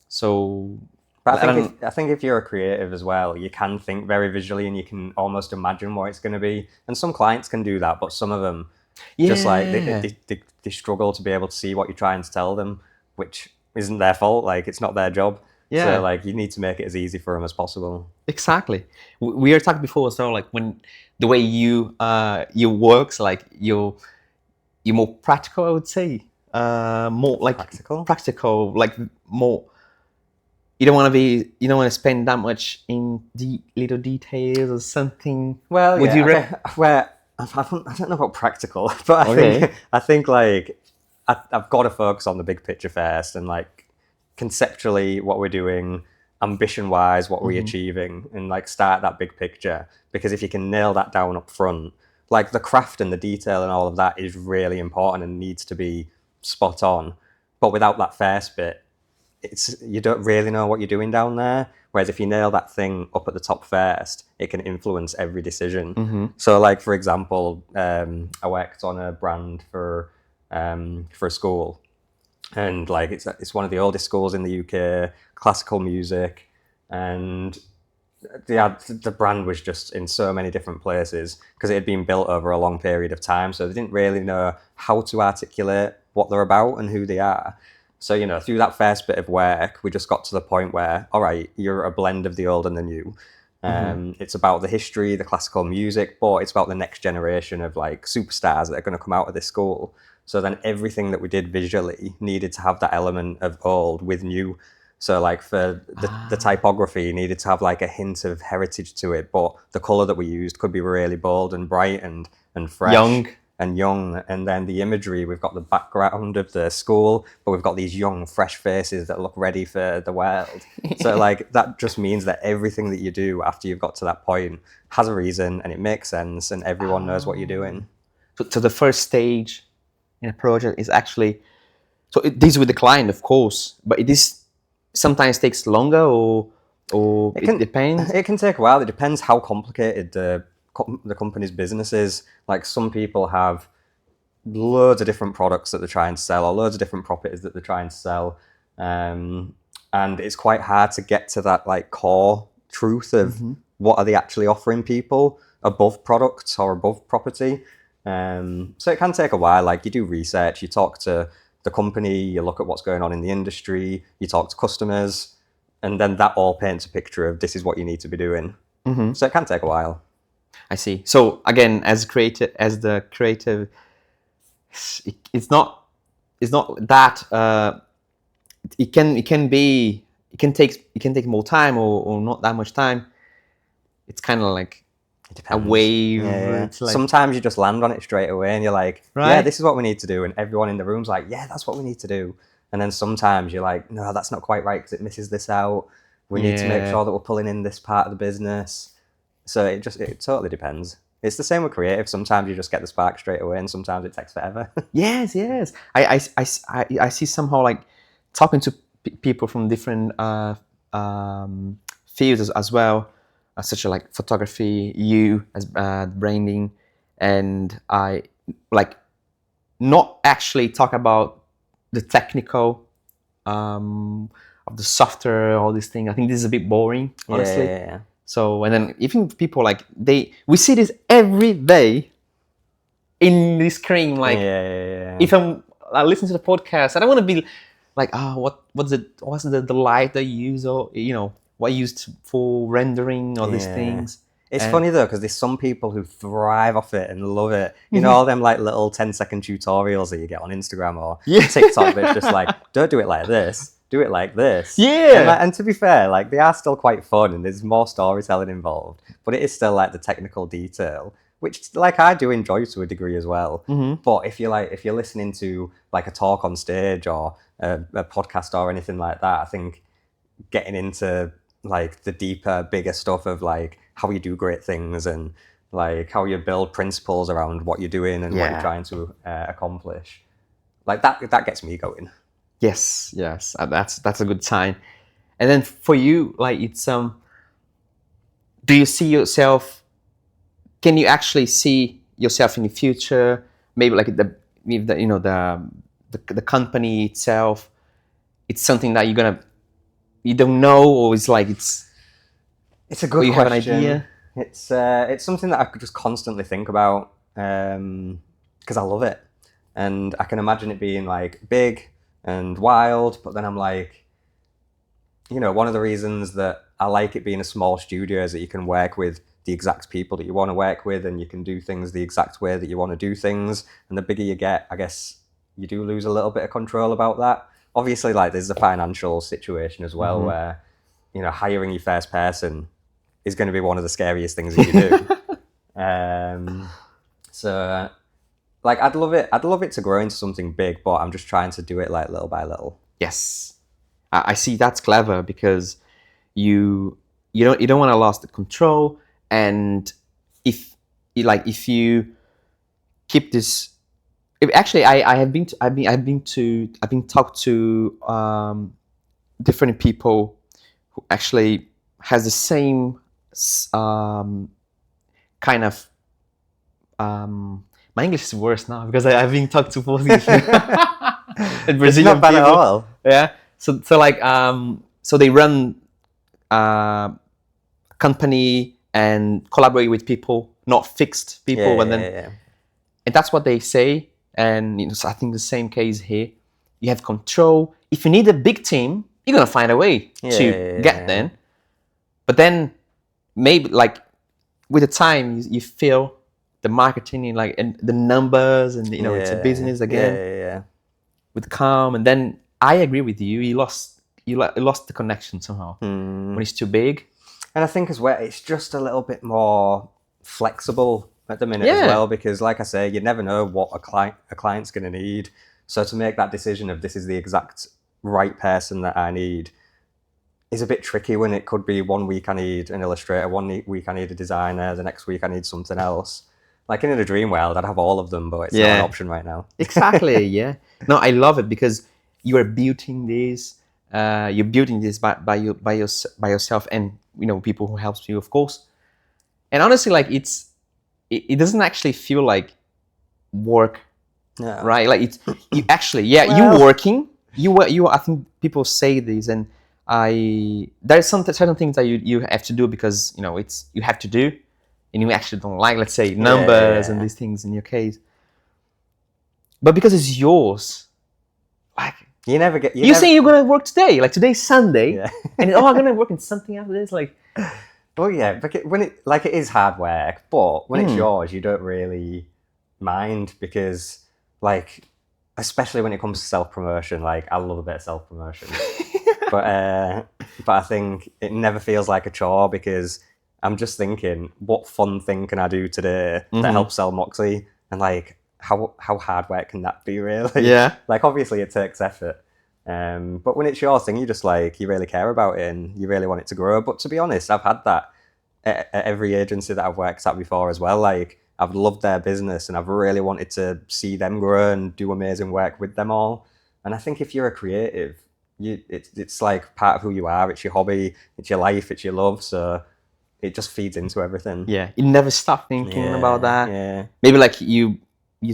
[SPEAKER 1] So,
[SPEAKER 2] But I think if you're a creative as well, you can think very visually and you can almost imagine what it's going to be. And some clients can do that, but some of them just like they struggle to be able to see what you're trying to tell them, which isn't their fault. Like, it's not their job.
[SPEAKER 1] Yeah.
[SPEAKER 2] So like you need to make it as easy for them as possible.
[SPEAKER 1] Exactly. We were talking before, so like when the way you works, like you're more practical, I would say. More like practical, like more. You don't want to spend that much in the little details or something.
[SPEAKER 2] Well, I don't know about practical, but I think like I've got to focus on the big picture first, and like conceptually what we're doing, ambition wise what we're achieving, and like start that big picture. Because if you can nail that down up front, like the craft and the detail and all of that is really important and needs to be spot on. But without that first bit, you don't really know what you're doing down there. Whereas if you nail that thing up at the top first, it can influence every decision. So like, for example, I worked on a brand for a school, and like it's one of the oldest schools in the UK, classical music, and the brand was just in so many different places because it had been built over a long period of time. So they didn't really know how to articulate what they're about and who they are. So, through that first bit of work, we just got to the point where, all right, you're a blend of the old and the new. It's about the history, the classical music, but it's about the next generation of like superstars that are going to come out of this school. So then everything that we did visually needed to have that element of old with new. So like for the typography needed to have like a hint of heritage to it, but the color that we used could be really bold and bright and fresh. Young. And then the imagery, we've got the background of the school, but we've got these young, fresh faces that look ready for the world. So like that just means that everything that you do after you've got to that point has a reason and it makes sense and everyone knows what you're doing.
[SPEAKER 1] So the first stage in a project is actually, so it is with the client, of course, but it is sometimes takes longer or it depends?
[SPEAKER 2] It can take a while. It depends how complicated the company's business is. Like some people have loads of different products that they're trying to sell or loads of different properties that they're trying to sell, and it's quite hard to get to that like core truth of what are they actually offering people above products or above property. So it can take a while. Like you do research, you talk to the company, you look at what's going on in the industry, you talk to customers, and then that all paints a picture of this is what you need to be doing. So it can take a while.
[SPEAKER 1] I see. So again, as the creative, it's not that it can take more time or not that much time. It's kind of like a wave.
[SPEAKER 2] Yeah.
[SPEAKER 1] It's like,
[SPEAKER 2] sometimes you just land on it straight away and you're like, yeah, this is what we need to do, and everyone in the room's like, yeah, that's what we need to do. And then sometimes you're like, no, that's not quite right because it misses this out. We need to make sure that we're pulling in this part of the business. So it totally depends. It's the same with creative. Sometimes you just get the spark straight away, and sometimes it takes forever.
[SPEAKER 1] Yes. I see somehow like talking to people from different fields as well, such as like photography, you as branding, and I like not actually talk about the technical of the software, all these things. I think this is a bit boring, honestly.
[SPEAKER 2] Yeah.
[SPEAKER 1] So, and then even people like we see this every day in the screen. Like, if I'm listening to the podcast, I don't want to be like, what's the light they use, or what used for rendering all these things.
[SPEAKER 2] It's funny though, because there's some people who thrive off it and love it. All them like little 10-second tutorials that you get on Instagram or TikTok. But it's just like, don't do it like this. Do it like this.
[SPEAKER 1] Yeah.
[SPEAKER 2] And to be fair, like they are still quite fun and there's more storytelling involved, but it is still like the technical detail, which like I do enjoy to a degree as well. But if you're listening to like a talk on stage or a podcast or anything like that, I think getting into like the deeper, bigger stuff of like how you do great things and like how you build principles around what you're doing and what you're trying to accomplish. Like that gets me going.
[SPEAKER 1] Yes, that's a good sign. And then for you, like it's do you see yourself? Can you actually see yourself in the future? Maybe like the company itself. It's something that you don't know, or it's like it's
[SPEAKER 2] a good
[SPEAKER 1] you
[SPEAKER 2] question.
[SPEAKER 1] Have an idea?
[SPEAKER 2] It's something that I could just constantly think about because I love it, and I can imagine it being like big and wild. But then I'm like, one of the reasons that I like it being a small studio is that you can work with the exact people that you want to work with, and you can do things the exact way that you want to do things. And the bigger you get, I guess you do lose a little bit of control about that. Obviously, like there's a financial situation as well, where hiring your first person is going to be one of the scariest things that you do. So like I'd love it to grow into something big, but I'm just trying to do it like little by little.
[SPEAKER 1] Yes, I see. That's clever because you don't want to lose the control, and if you keep this. Actually, I've been talked to different people who actually has the same kind of my English is worse now because I've been talked to Portuguese and Brazilian
[SPEAKER 2] not bad
[SPEAKER 1] people.
[SPEAKER 2] At all.
[SPEAKER 1] Yeah. So like so they run company and collaborate with people, not fixed people, and that's what they say. And so I think the same case here. You have control. If you need a big team, you're gonna find a way to get there. But then maybe like with the time, you feel the marketing and the numbers and it's a business again. With calm, and then I agree with you. You lost the connection somehow when it's too big.
[SPEAKER 2] And I think as well, it's just a little bit more flexible at the minute as well, because like I say, you never know what a client's going to need. So to make that decision of this is the exact right person that I need is a bit tricky when it could be 1 week I need an illustrator, 1 week I need a designer, the next week I need something else. Like in a dream world, I'd have all of them, but it's not an option right now.
[SPEAKER 1] Exactly, yeah. No, I love it because you are building this. You're building this by yourself, and people who helps you, of course. And honestly, like it doesn't actually feel like work, right? Like it's you actually, you're working. You. I think people say this, and there's certain things that you have to do because it's you have to do, and you actually don't like, let's say, numbers and these things in your case. But because it's yours, like
[SPEAKER 2] you never get.
[SPEAKER 1] You say you're gonna work today, like today's Sunday, and I'm gonna work on something after this, like.
[SPEAKER 2] Well, yeah, but when it is hard work, but when it's yours, you don't really mind because, like, especially when it comes to self-promotion, like I love a bit of self-promotion, but I think it never feels like a chore because I'm just thinking, what fun thing can I do today that helps sell MOKSi, and like how hard work can that be really?
[SPEAKER 1] Yeah.
[SPEAKER 2] Like obviously it takes effort. But when it's your thing, you just you really care about it and you really want it to grow. But to be honest, I've had that at every agency that I've worked at before as well. Like I've loved their business and I've really wanted to see them grow and do amazing work with them all. And I think if you're a creative, it's like part of who you are. It's your hobby, it's your life, it's your love. So it just feeds into everything.
[SPEAKER 1] Yeah, you never stop thinking about that.
[SPEAKER 2] Yeah.
[SPEAKER 1] Maybe like you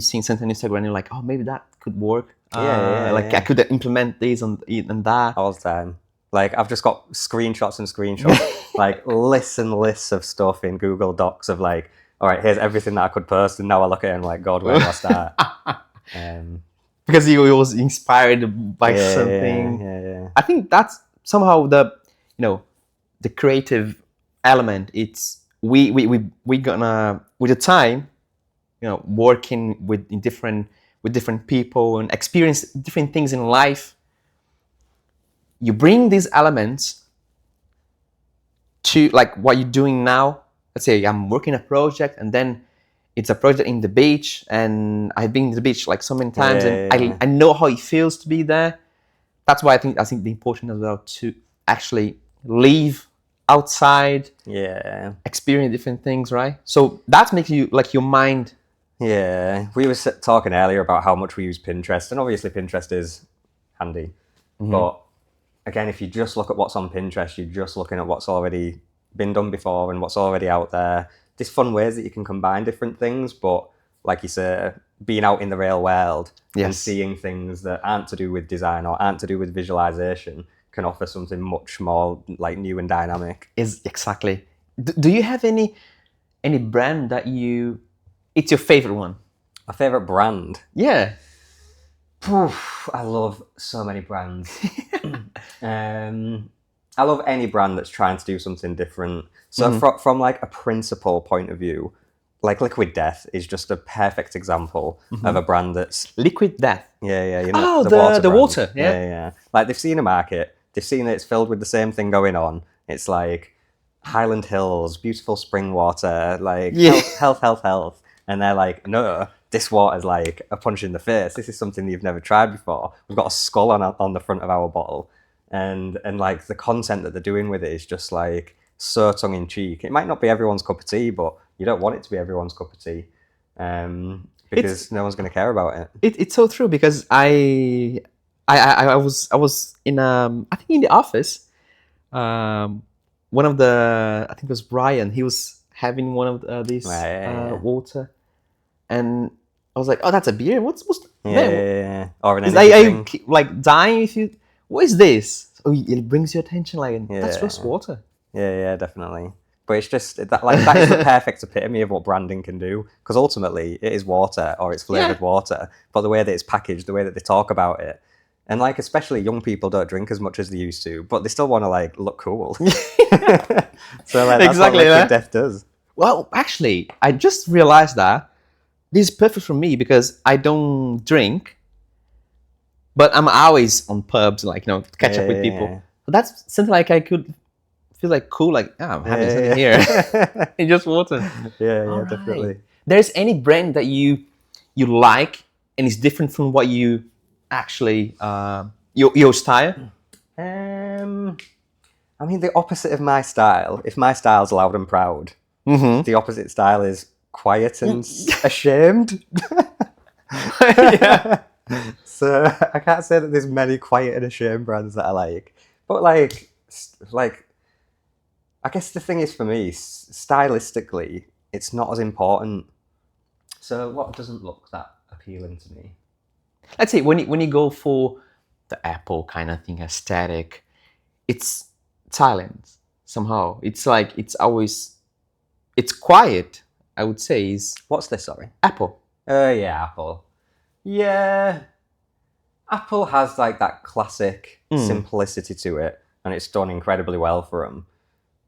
[SPEAKER 1] seen something on Instagram and you're like, oh, maybe that could work. I could implement this and that
[SPEAKER 2] all the time. Like I've just got screenshots and screenshots, like lists and lists of stuff in Google Docs of like, all right, here's everything that I could post, and now I look at it and I'm like, God, where do I start?
[SPEAKER 1] Because he was inspired by something.
[SPEAKER 2] Yeah.
[SPEAKER 1] I think that's somehow the creative element. It's we gonna with the time, working with different people and experience different things in life. You bring these elements to like what you're doing now. Let's say I'm working a project and then it's a project in the beach and I've been to the beach like so many times I know how it feels to be there. That's why I think the important as well to actually leave outside,
[SPEAKER 2] Yeah.
[SPEAKER 1] experience different things, right? So that makes you like your mind.
[SPEAKER 2] Yeah. We were talking earlier about how much we use Pinterest, and obviously Pinterest is handy. But again, if you just look at what's on Pinterest, you're just looking at what's already been done before and what's already out there. There's fun ways that you can combine different things, but like you say, being out in the real world and seeing things that aren't to do with design or aren't to do with visualization can offer something much more like new and dynamic.
[SPEAKER 1] Is exactly. Do you have any brand that it's your favorite one?
[SPEAKER 2] My favorite brand?
[SPEAKER 1] Yeah.
[SPEAKER 2] I love so many brands. I love any brand that's trying to do something different. So from like a principle point of view, like Liquid Death is just a perfect example of a brand that's...
[SPEAKER 1] Liquid Death?
[SPEAKER 2] Yeah, you
[SPEAKER 1] know, the water, yeah.
[SPEAKER 2] Like they've seen a market, they've seen that it's filled with the same thing going on. It's like Highland Hills, beautiful spring water, like health. And they're like, no, this water's like a punch in the face. This is something you've never tried before. We've got a skull on the front of our bottle. And like the content that they're doing with it is just like so tongue in cheek. It might not be everyone's cup of tea, but you don't want it to be everyone's cup of tea, because no one's going to care about it.
[SPEAKER 1] It's so true, because I was in I think in the office, one of the, I think it was Brian, he was having one of these water, and I was like, oh, that's a beer. What's
[SPEAKER 2] yeah. Or an
[SPEAKER 1] energy drink. Like dying if you. What is this? Oh, it brings your attention. Like that's just water.
[SPEAKER 2] Yeah, definitely. But it's just that is the perfect epitome of what branding can do, because ultimately it is water, or it's flavored water. But the way that it's packaged, the way that they talk about it, and like especially young people don't drink as much as they used to, but they still want to like look cool. So like that's what Liquid Death does.
[SPEAKER 1] Well, actually, I just realized that this is perfect for me because I don't drink, but I'm always on pubs, like catch up with people. But that's something like I could feel like cool, like I'm having something here. It's just water.
[SPEAKER 2] Yeah, definitely.
[SPEAKER 1] There's any brand that you like and it's different from what you actually your style?
[SPEAKER 2] I mean, the opposite of my style. If my style's loud and proud, the opposite style is quiet and ashamed. So I can't say that there's many quiet and ashamed brands that I like, but like I guess the thing is, for me, stylistically, it's not as important. So what doesn't look that appealing to me?
[SPEAKER 1] Let's say when you go for the Apple kind of thing, aesthetic, it's silent somehow. It's like it's quiet. I would say is
[SPEAKER 2] what's this? Sorry,
[SPEAKER 1] Apple.
[SPEAKER 2] Yeah, Apple. Yeah, Apple has like that classic simplicity to it, and it's done incredibly well for them.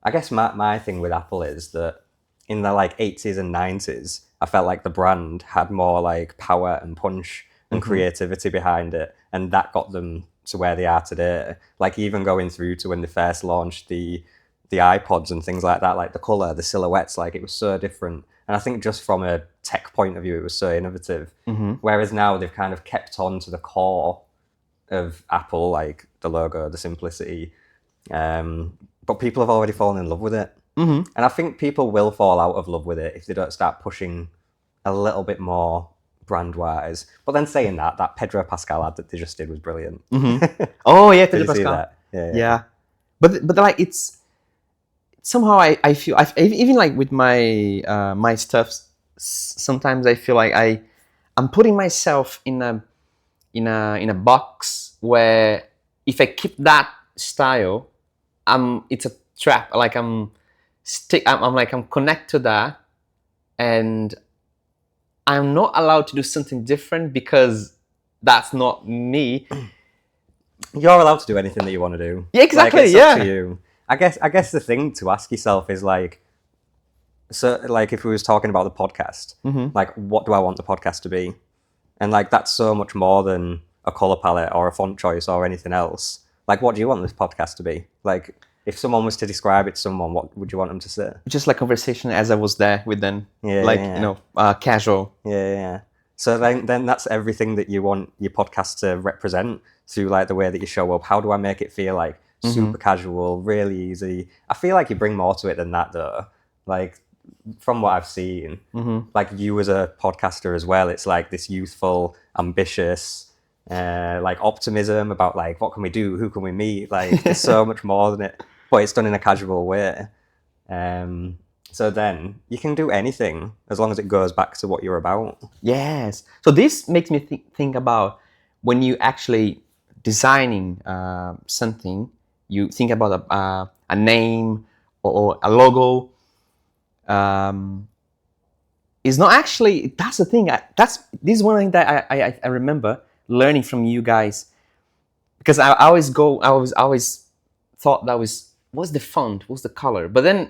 [SPEAKER 2] I guess my thing with Apple is that in the like 80s and 90s, I felt like the brand had more like power and punch and creativity behind it, and that got them to where they are today. Like even going through to when they first launched the iPods and things like that, like the color, the silhouettes, like it was so different. And I think just from a tech point of view, it was so innovative. Whereas now they've kind of kept on to the core of Apple, like the logo, the simplicity. But people have already fallen in love with it. And I think people will fall out of love with it if they don't start pushing a little bit more brand-wise. But then saying that Pedro Pascal ad that they just did was brilliant.
[SPEAKER 1] Oh, yeah, Pedro Pascal.
[SPEAKER 2] That?
[SPEAKER 1] Yeah. But like it's... Somehow I feel... even like with my my stuff, sometimes I feel like I'm putting myself in a box where if I keep that style, it's a trap. Like I'm connected to that, and I'm not allowed to do something different because that's not me.
[SPEAKER 2] You're allowed to do anything that you want to do.
[SPEAKER 1] Yeah, exactly.
[SPEAKER 2] Like, it's up to you. I guess the thing to ask yourself is like, so like if we was talking about the podcast, like what do I want the podcast to be? And like that's so much more than a color palette or a font choice or anything else. Like what do you want this podcast to be? Like if someone was to describe it to someone, what would you want them to say?
[SPEAKER 1] Just like conversation as I was there with them. Casual.
[SPEAKER 2] Yeah. So then that's everything that you want your podcast to represent through like the way that you show up. How do I make it feel like super casual, really easy. I feel like you bring more to it than that though. Like from what I've seen, like you as a podcaster as well, it's like this youthful, ambitious, like optimism about like what can we do, who can we meet, like there's so much more than it, but it's done in a casual way. So then you can do anything as long as it goes back to what you're about.
[SPEAKER 1] Yes. So this makes me think about when you actually designing something, you think about a name or a logo. It's not actually, that's the thing. This is one thing that I remember learning from you guys, because I always thought that what's the font, what's the color, but then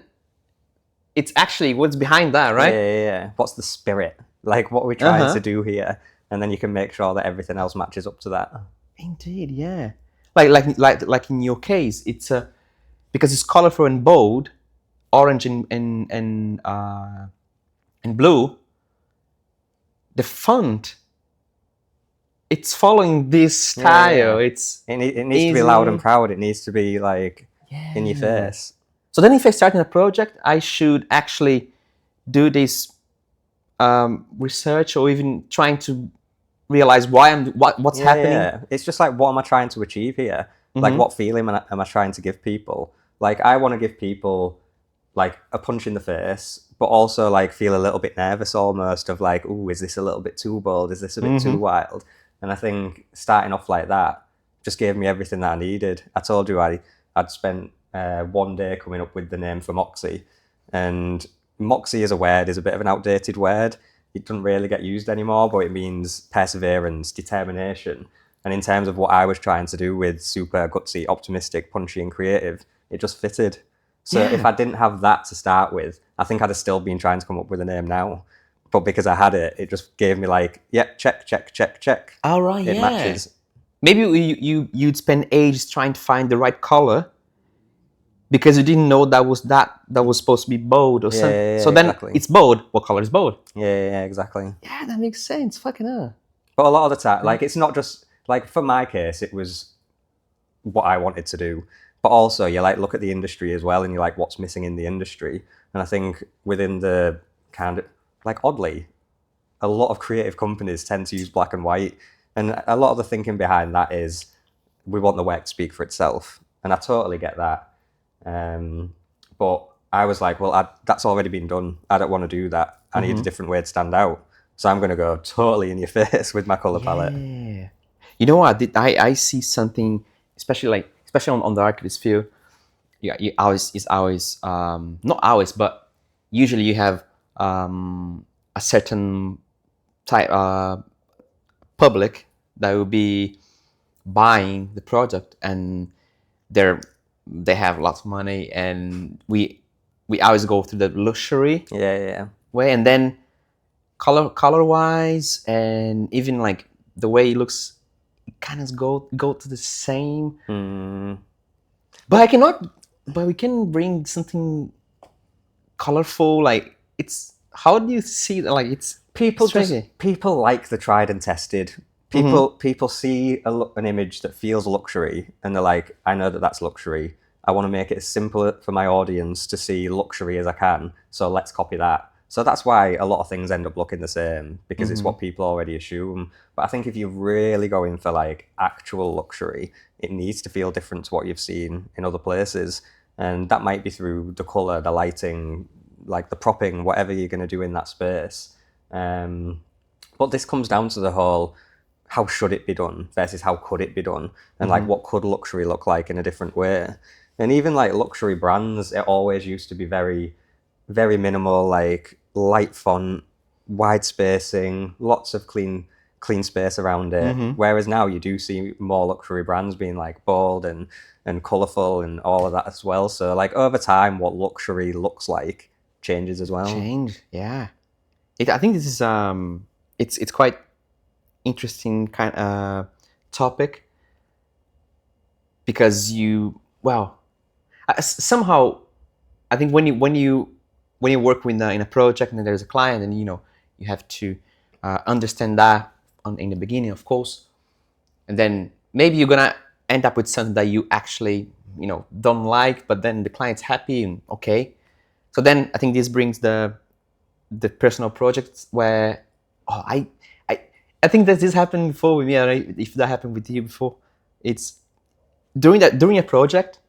[SPEAKER 1] it's actually what's behind that, right?
[SPEAKER 2] Yeah. What's the spirit? Like what we're trying to do here, and then you can make sure that everything else matches up to that.
[SPEAKER 1] Indeed, yeah. Like in your case, it's because it's colorful and bold, orange and blue. The font, it's following this style.
[SPEAKER 2] Yeah. It needs to be loud and proud. It needs to be like in your face.
[SPEAKER 1] So then if I start in a project, I should actually do this research, or even trying to realize what's happening.
[SPEAKER 2] Yeah, it's just like, what am I trying to achieve here? Like, what feeling am I trying to give people? Like, I want to give people like a punch in the face, but also like feel a little bit nervous almost of like, ooh, is this a little bit too bold? Is this a bit too wild? And I think starting off like that just gave me everything that I needed. I told you I'd spent one day coming up with the name for MOKSi, and MOKSi as a word is a bit of an outdated word. It doesn't really get used anymore, but it means perseverance, determination. And in terms of what I was trying to do with super gutsy, optimistic, punchy and creative, it just fitted. So if I didn't have that to start with, I think I'd have still been trying to come up with a name now. But because I had it, it just gave me like, yep, check.
[SPEAKER 1] All right,
[SPEAKER 2] it matches.
[SPEAKER 1] Maybe you'd spend ages trying to find the right color, because you didn't know that was supposed to be bold or something.
[SPEAKER 2] Yeah,
[SPEAKER 1] so then
[SPEAKER 2] exactly.
[SPEAKER 1] it's bold. What color is bold?
[SPEAKER 2] Yeah, exactly.
[SPEAKER 1] Yeah, that makes sense. Fucking hell.
[SPEAKER 2] But a lot of the time, like, it's not just like, for my case, it was what I wanted to do. But also, you like look at the industry as well, and you're like, what's missing in the industry? And I think within the kind of like, oddly, a lot of creative companies tend to use black and white, and a lot of the thinking behind that is we want the work to speak for itself, and I totally get that. But I was like, well, that's already been done. I don't want to do that. I need a different way to stand out. So I'm going to go totally in your face with my color palette.
[SPEAKER 1] Yeah. You know what? I see something, especially on the archivist field. Yeah, it's always not always, but usually you have a certain type public that will be buying the product, and they have lots of money, and we always go through the luxury way, and then color wise, and even like the way it looks, it kind of go to the same. But we can bring something colorful. Like, it's, how do you see that? Like, it's
[SPEAKER 2] People
[SPEAKER 1] tricky.
[SPEAKER 2] people like the tried and tested. People see an image that feels luxury, and they're like, I know that's luxury. I want to make it as simple for my audience to see luxury as I can. So let's copy that. So that's why a lot of things end up looking the same, because it's what people already assume. But I think if you're really going for like actual luxury, it needs to feel different to what you've seen in other places. And that might be through the color, the lighting, like the propping, whatever you're going to do in that space. But this comes down to the whole, how should it be done versus how could it be done? And like, what could luxury look like in a different way? And even like luxury brands, it always used to be very, very minimal, like light font, wide spacing, lots of clean space around it. Whereas now you do see more luxury brands being like bold and colourful and all of that as well. So like over time, what luxury looks like changes as well.
[SPEAKER 1] Yeah. I think this is it's quite interesting kind of topic, because somehow I think when you work with in a project and there's a client, and you have to understand that in the beginning, of course, and then maybe you're gonna end up with something that you actually don't like, but then the client's happy and okay. So then I think this brings the personal projects where I think that this happened before with me. I don't know if that happened with you before. It's during a project,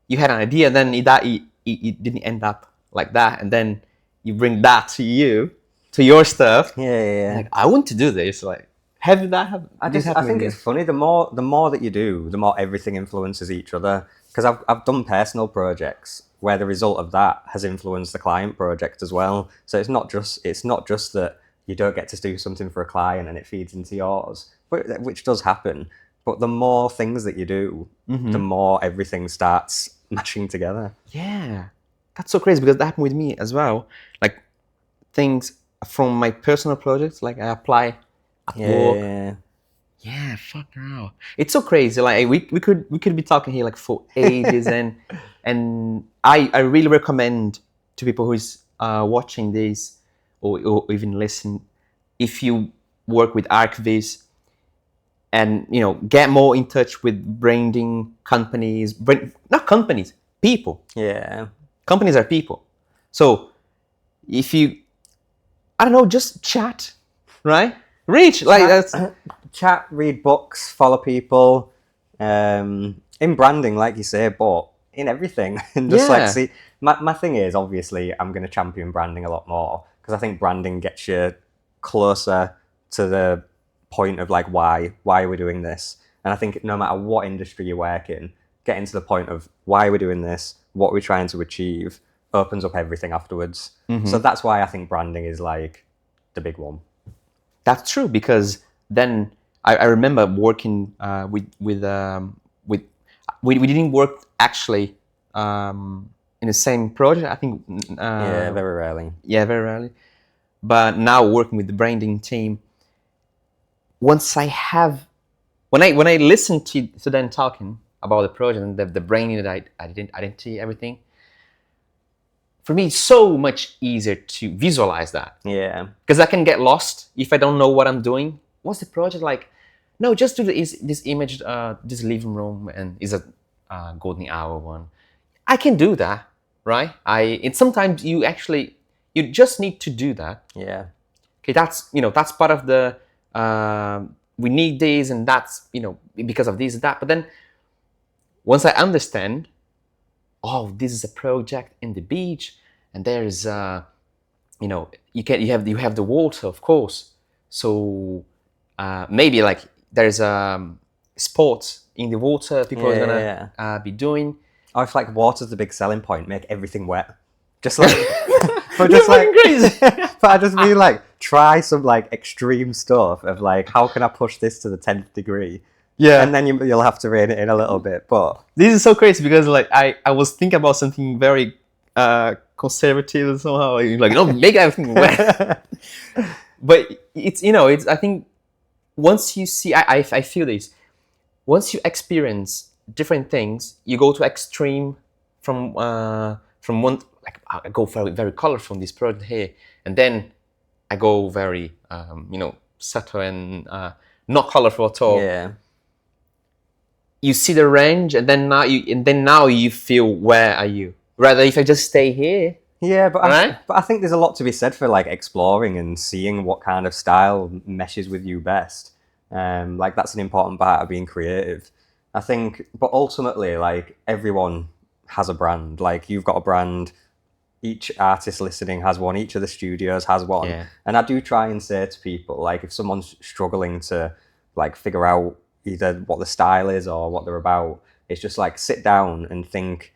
[SPEAKER 1] you had an idea, and then it didn't end up like that, and then you bring that to your stuff.
[SPEAKER 2] Yeah.
[SPEAKER 1] Like, I want to do this. Like, have that happen?
[SPEAKER 2] I think it's funny. The more that you do, the more everything influences each other. Because I've done personal projects where the result of that has influenced the client project as well. So it's not just that you don't get to do something for a client and it feeds into yours, which does happen. But the more things that you do, the more everything starts mashing together.
[SPEAKER 1] Yeah, that's so crazy because that happened with me as well. Like things from my personal projects, like I apply at work. Yeah, fuck now. It's so crazy. Like we could be talking here like for ages, and I really recommend to people who is watching this or even listen, if you work with archivists, and get more in touch with branding companies, not companies, people.
[SPEAKER 2] Yeah,
[SPEAKER 1] companies are people. So if you, I don't know, just chat, right? Reach
[SPEAKER 2] chat, read books, follow people, in branding, like you say, but in everything. And just like see, my thing is, obviously I'm going to champion branding a lot more because I think branding gets you closer to the point of like why we're doing this. And I think no matter what industry you work in, getting to the point of why we're doing this, what we're trying to achieve, opens up everything afterwards. So that's why I think branding is like the big one.
[SPEAKER 1] That's true, because then I remember working with we didn't work actually in the same project. I think
[SPEAKER 2] very rarely.
[SPEAKER 1] Yeah, very rarely. But now working with the branding team, once when I listen to them talking about the project and the branding, that identity, everything, for me, it's so much easier to visualize that.
[SPEAKER 2] Yeah.
[SPEAKER 1] Because I can get lost if I don't know what I'm doing. What's the project like? No, just do this image, this living room, and is a golden hour one. I can do that, right? Sometimes you just need to do that.
[SPEAKER 2] Yeah.
[SPEAKER 1] Okay, that's part of the we need this, and that's because of this and that. But then once I understand, this is a project in the beach, and there's you have the water, of course. So maybe like there's sports in the water people are gonna be doing.
[SPEAKER 2] Or if like water's the big selling point, make everything wet. Just like, but just like
[SPEAKER 1] crazy.
[SPEAKER 2] But I just mean like try some like extreme stuff of like how can I push this to the 10th degree.
[SPEAKER 1] Yeah,
[SPEAKER 2] and then you'll have to rein it in a little bit. But
[SPEAKER 1] this is so crazy because like I was thinking about something very conservative somehow, like make everything wet. But it's I think once you see, I feel this, once you experience different things, you go to extreme from one, like I go very very colorful from this project here, and then I go very subtle and not colorful at all.
[SPEAKER 2] Yeah.
[SPEAKER 1] You see the range, and then now you feel, where are you? Rather, if I just stay here.
[SPEAKER 2] Yeah, but
[SPEAKER 1] right?
[SPEAKER 2] I think there's a lot to be said for like exploring and seeing what kind of style meshes with you best. Like that's an important part of being creative, I think. But ultimately, like everyone has a brand. Like you've got a brand. Each artist listening has one. Each of the studios has one.
[SPEAKER 1] Yeah.
[SPEAKER 2] And I do try and say to people, like if someone's struggling to like figure out either what the style is or what they're about, it's just like sit down and think,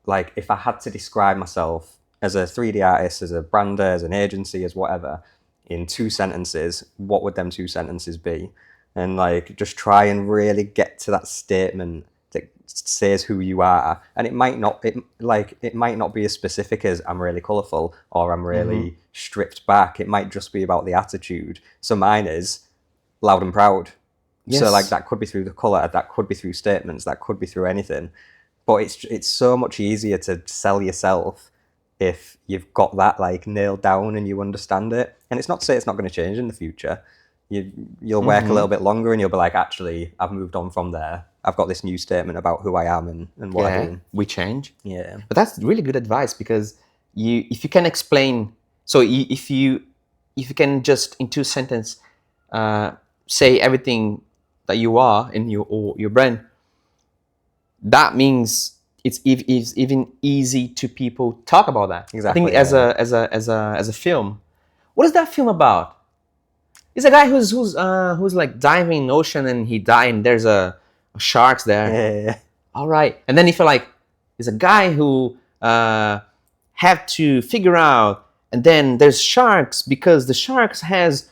[SPEAKER 2] like if I had to describe myself as a 3D artist, as a brander, as an agency, as whatever, in 2 sentences, what would them 2 sentences be? And like just try and really get to that statement that says who you are. And it might not be as specific as I'm really colourful or I'm really stripped back. It might just be about the attitude. So mine is loud and proud. Yes. So like that could be through the colour, that could be through statements, that could be through anything. But it's so much easier to sell yourself if you've got that like nailed down and you understand it. And it's not to say it's not going to change in the future. You'll work a little bit longer and you'll be like, actually, I've moved on from there. I've got this new statement about who I am and what I do.
[SPEAKER 1] we change.
[SPEAKER 2] Yeah.
[SPEAKER 1] But that's really good advice, because if you can explain, if you can just in 2 sentences say everything that you are in your brand, that means it's even easy to people talk about that.
[SPEAKER 2] Exactly.
[SPEAKER 1] I think as a film, what is that film about? It's a guy who's like diving in the ocean and he died and there's a sharks there.
[SPEAKER 2] Yeah.
[SPEAKER 1] All right. And then if you're like, there's a guy who have to figure out, and then there's sharks because the sharks has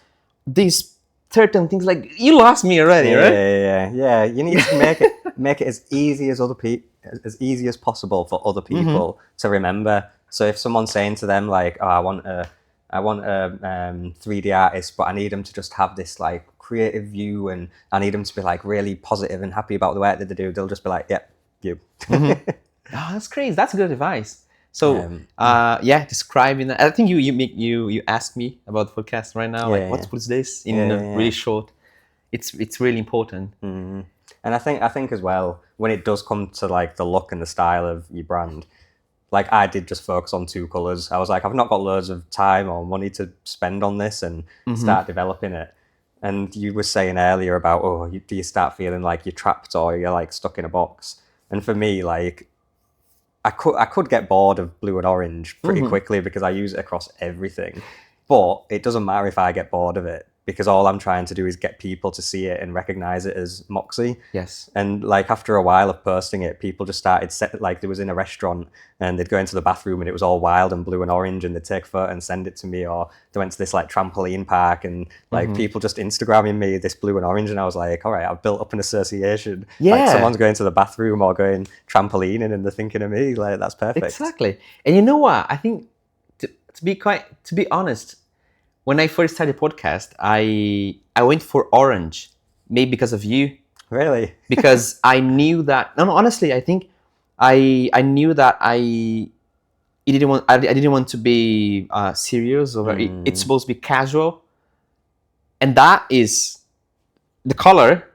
[SPEAKER 1] these certain things. Like, you lost me already, right?
[SPEAKER 2] Yeah. You need to make it as easy as as easy as possible for other people to remember. So if someone's saying to them like, oh, I want a 3D artist, but I need them to just have this like creative view, and I need them to be like really positive and happy about the work that they do, they'll just be like, yep, you.
[SPEAKER 1] Oh, that's crazy. That's good advice. So describing that. I think you asked me about the podcast right now. What's this in really short? It's really important.
[SPEAKER 2] And I think as well, when it does come to like the look and the style of your brand, like I did just focus on 2 colors. I was like, I've not got loads of time or money to spend on this and start developing it. And you were saying earlier about, do you start feeling like you're trapped or you're like stuck in a box? And for me, like I could get bored of blue and orange pretty quickly because I use it across everything. But it doesn't matter if I get bored of it, because all I'm trying to do is get people to see it and recognize it as MOKSi.
[SPEAKER 1] Yes.
[SPEAKER 2] And like after a while of posting it, people just started like they was in a restaurant and they'd go into the bathroom and it was all wild and blue and orange, and they'd take a photo and send it to me. Or they went to this like trampoline park and like people just Instagramming me this blue and orange, and I was like, all right, I've built up an association.
[SPEAKER 1] Yeah.
[SPEAKER 2] Like someone's going to the bathroom or going trampolining and they're thinking of me. Like, that's perfect.
[SPEAKER 1] Exactly. And you know what? I think to be honest, when I first started the podcast, I went for orange, maybe because of you.
[SPEAKER 2] Really?
[SPEAKER 1] Because I knew that. No, honestly, I think I knew that I didn't want to be serious, or it's supposed to be casual, and that is the color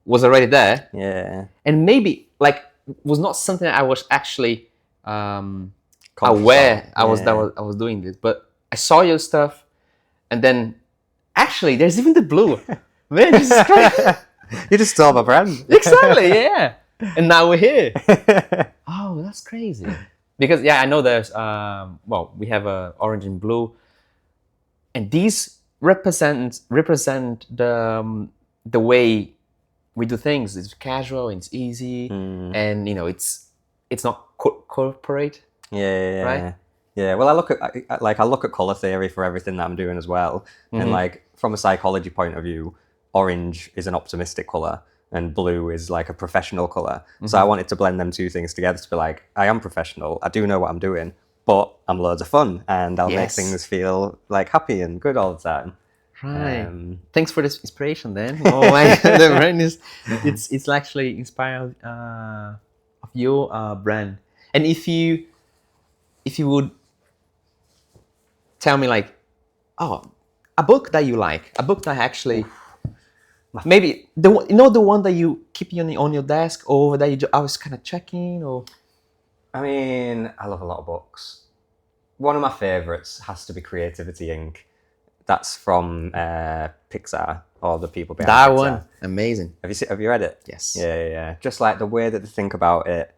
[SPEAKER 1] was already there.
[SPEAKER 2] Yeah.
[SPEAKER 1] And maybe like was not something that I was actually aware I was doing this, but I saw your stuff. And then, actually, there's even the blue. Man, this is crazy.
[SPEAKER 2] You just stole my brand.
[SPEAKER 1] Exactly, yeah. And now we're here. Oh, that's crazy. Because, I know there's, we have orange and blue. And these represent the way we do things. It's casual, it's easy, and, it's not corporate.
[SPEAKER 2] Yeah.
[SPEAKER 1] Right?
[SPEAKER 2] Yeah, well, I look at color theory for everything that I'm doing as well, and like from a psychology point of view, orange is an optimistic color and blue is like a professional color. So I wanted to blend them 2 things together to be like, I am professional, I do know what I'm doing, but I'm loads of fun, and I'll make things feel like happy and good all the time.
[SPEAKER 1] Right. Thanks for this inspiration, then. Oh my God, the brand it's actually inspired of your brand. And if you would tell me like, a book that you like, a book that actually, maybe the one that you keep on your desk, or that you always kind of checking, or.
[SPEAKER 2] I mean, I love a lot of books. One of my favorites has to be Creativity Inc. That's from Pixar, or the people behind
[SPEAKER 1] that
[SPEAKER 2] Pixar.
[SPEAKER 1] One, amazing.
[SPEAKER 2] Have you read it?
[SPEAKER 1] Yes.
[SPEAKER 2] Yeah. Just like the way that they think about it,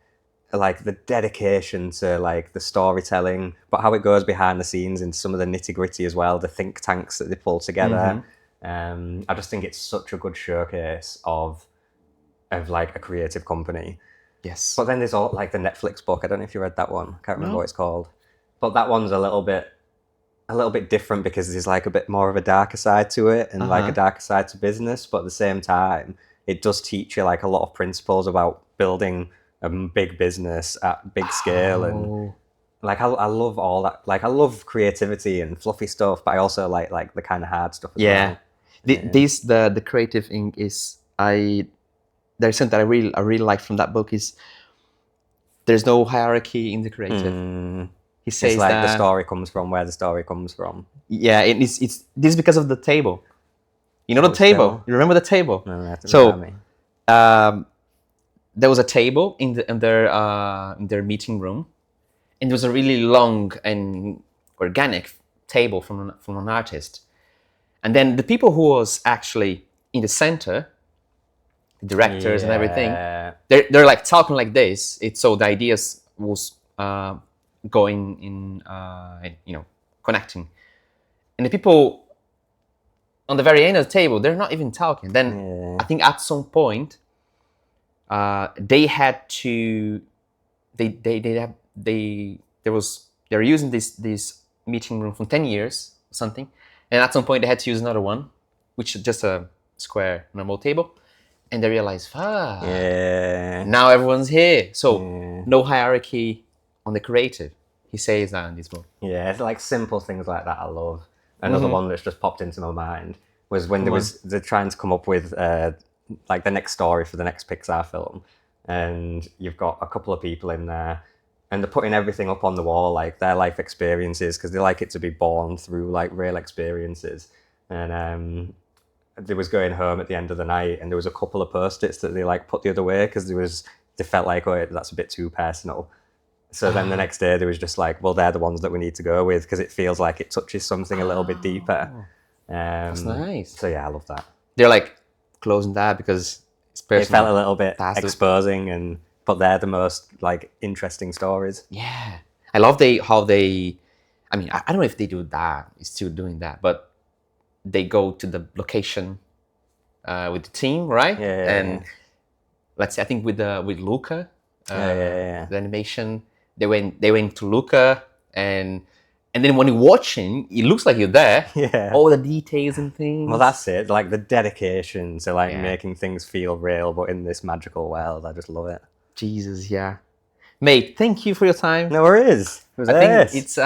[SPEAKER 2] like the dedication to like the storytelling, but how it goes behind the scenes in some of the nitty gritty as well, the think tanks that they pull together. I just think it's such a good showcase of like a creative company.
[SPEAKER 1] Yes.
[SPEAKER 2] But then there's all like the Netflix book. I don't know if you read that one. I can't remember what it's called. But that one's a little bit different because there's like a bit more of a darker side to it, and like a darker side to business. But at the same time, it does teach you like a lot of principles about building a big business at big scale. And like I love all that. Like I love creativity and fluffy stuff, but I also like the kind of hard stuff as well.
[SPEAKER 1] The creative ink is there's something that I really like from that book is there's no hierarchy in the creative. He says
[SPEAKER 2] it's like
[SPEAKER 1] that
[SPEAKER 2] the story comes from where the story comes from.
[SPEAKER 1] Yeah, it's this is because of the table. You know the table. You remember the table?
[SPEAKER 2] No,
[SPEAKER 1] so there was a table in their meeting room, and there was a really long and organic table from an artist. And then the people who was actually in the center, the directors and everything, they're like talking like this. It's so the ideas was going in, connecting. And the people on the very end of the table, they're not even talking. Then I think at some point, they had to, they're using this meeting room for 10 years or something. And at some point they had to use another one, which is just a square normal table. And they realized, now everyone's here. So no hierarchy on the creative. He says that in this book.
[SPEAKER 2] Yeah, it's like simple things like that I love. Another one that's just popped into my mind was when they're trying to come up with like the next story for the next Pixar film. And you've got a couple of people in there and they're putting everything up on the wall, like their life experiences, because they like it to be born through like real experiences. And they was going home at the end of the night and there was a couple of post-its that they like put the other way because they felt like, oh, that's a bit too personal. So then the next day they was just like, well, they're the ones that we need to go with because it feels like it touches something a little bit deeper.
[SPEAKER 1] That's nice.
[SPEAKER 2] So yeah, I love that.
[SPEAKER 1] They're like closing that because it's personal.
[SPEAKER 2] It felt a little bit exposing, but they're the most like interesting stories.
[SPEAKER 1] Yeah, I love how they. I mean, I don't know if they do that. It's still doing that, but they go to the location with the team, right?
[SPEAKER 2] Yeah.
[SPEAKER 1] And let's say I think with Luca, the animation, they went to Luca and then when you're watching, it looks like you're there.
[SPEAKER 2] Yeah.
[SPEAKER 1] All the details and things.
[SPEAKER 2] Well, that's it. Like the dedication to like making things feel real, but in this magical world. I just love it.
[SPEAKER 1] Jesus, yeah. Mate, thank you for your time.
[SPEAKER 2] No worries. I
[SPEAKER 1] think it's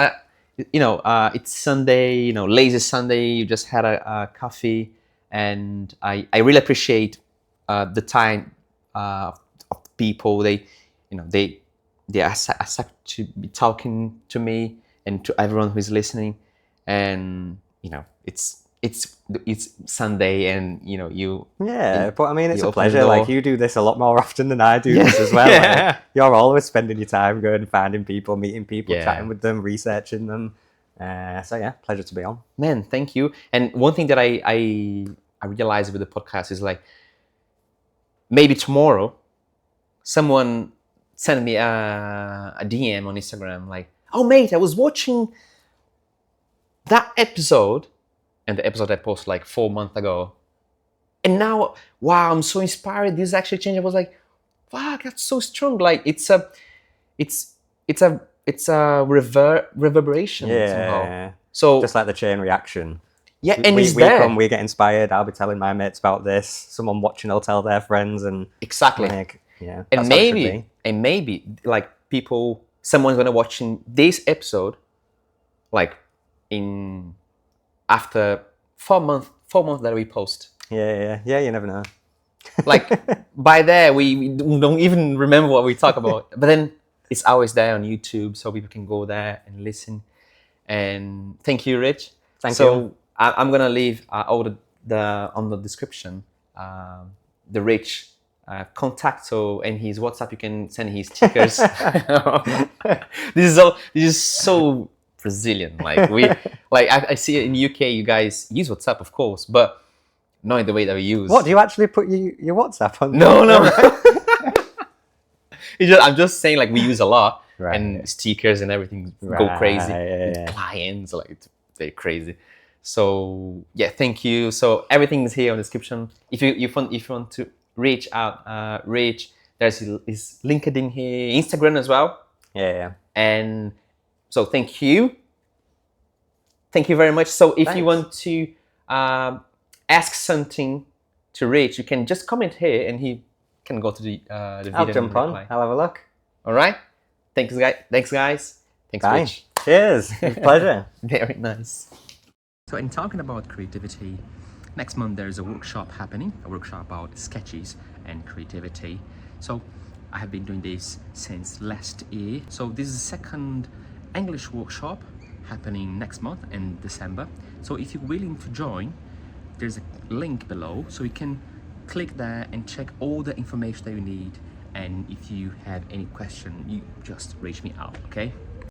[SPEAKER 1] it's Sunday, lazy Sunday. You just had a coffee, and I really appreciate the time of people. They accept to be talking to me and to everyone who is listening, and it's Sunday, and you.
[SPEAKER 2] Yeah, but I mean, it's a pleasure. Like you do this a lot more often than I do this as well. Like, you're always spending your time going and finding people, meeting people, chatting with them, researching them. So yeah, pleasure to be on.
[SPEAKER 1] Man, thank you. And one thing that I realized with the podcast is like maybe tomorrow, someone sent me a DM on Instagram like, "Oh mate, I was watching that episode." And the episode I posted like 4 months ago. And now, wow, I'm so inspired. This actually changed. I was like, fuck, that's so strong. Like it's a reverberation somehow. So
[SPEAKER 2] just like the chain reaction.
[SPEAKER 1] Yeah, and we
[SPEAKER 2] come, we get inspired. I'll be telling my mates about this. Someone watching will tell their friends, and
[SPEAKER 1] exactly.
[SPEAKER 2] Like, yeah,
[SPEAKER 1] and maybe like someone's gonna watching this episode, like after 4 months that we post.
[SPEAKER 2] Yeah, you never know.
[SPEAKER 1] Like by there, we don't even remember what we talk about. But then it's always there on YouTube, so people can go there and listen. And thank you, Rich.
[SPEAKER 2] Thank you.
[SPEAKER 1] I'm gonna leave all on the description the Rich contacto and his WhatsApp. You can send his stickers. This is so Brazilian. Like I see it in UK. You guys use WhatsApp, of course, but not in the way that we use.
[SPEAKER 2] What, do you actually put your WhatsApp on?
[SPEAKER 1] No. I'm just saying, like, we use a lot, and stickers and everything go crazy. With clients, like, they're crazy. So yeah, thank you. So everything is here on the description. If you want to reach out, Rich, there's his LinkedIn here, Instagram as well.
[SPEAKER 2] Yeah.
[SPEAKER 1] And so thank you very much. So if you want to ask something to Rich, you can just comment here, and he can go to the video.
[SPEAKER 2] I'll jump on. I'll have a look.
[SPEAKER 1] All right. Thanks, guys. Thanks,
[SPEAKER 2] Bye.
[SPEAKER 1] Rich.
[SPEAKER 2] Cheers. Pleasure.
[SPEAKER 1] Very nice. So in talking about creativity, next month there's a workshop happening, a workshop about sketches and creativity. So I have been doing this since last year. So this is the second English workshop happening next month in December. So if you're willing to join, there's a link below, so you can click there and check all the information that you need
[SPEAKER 3] And if you have any question, you just reach me out, okay?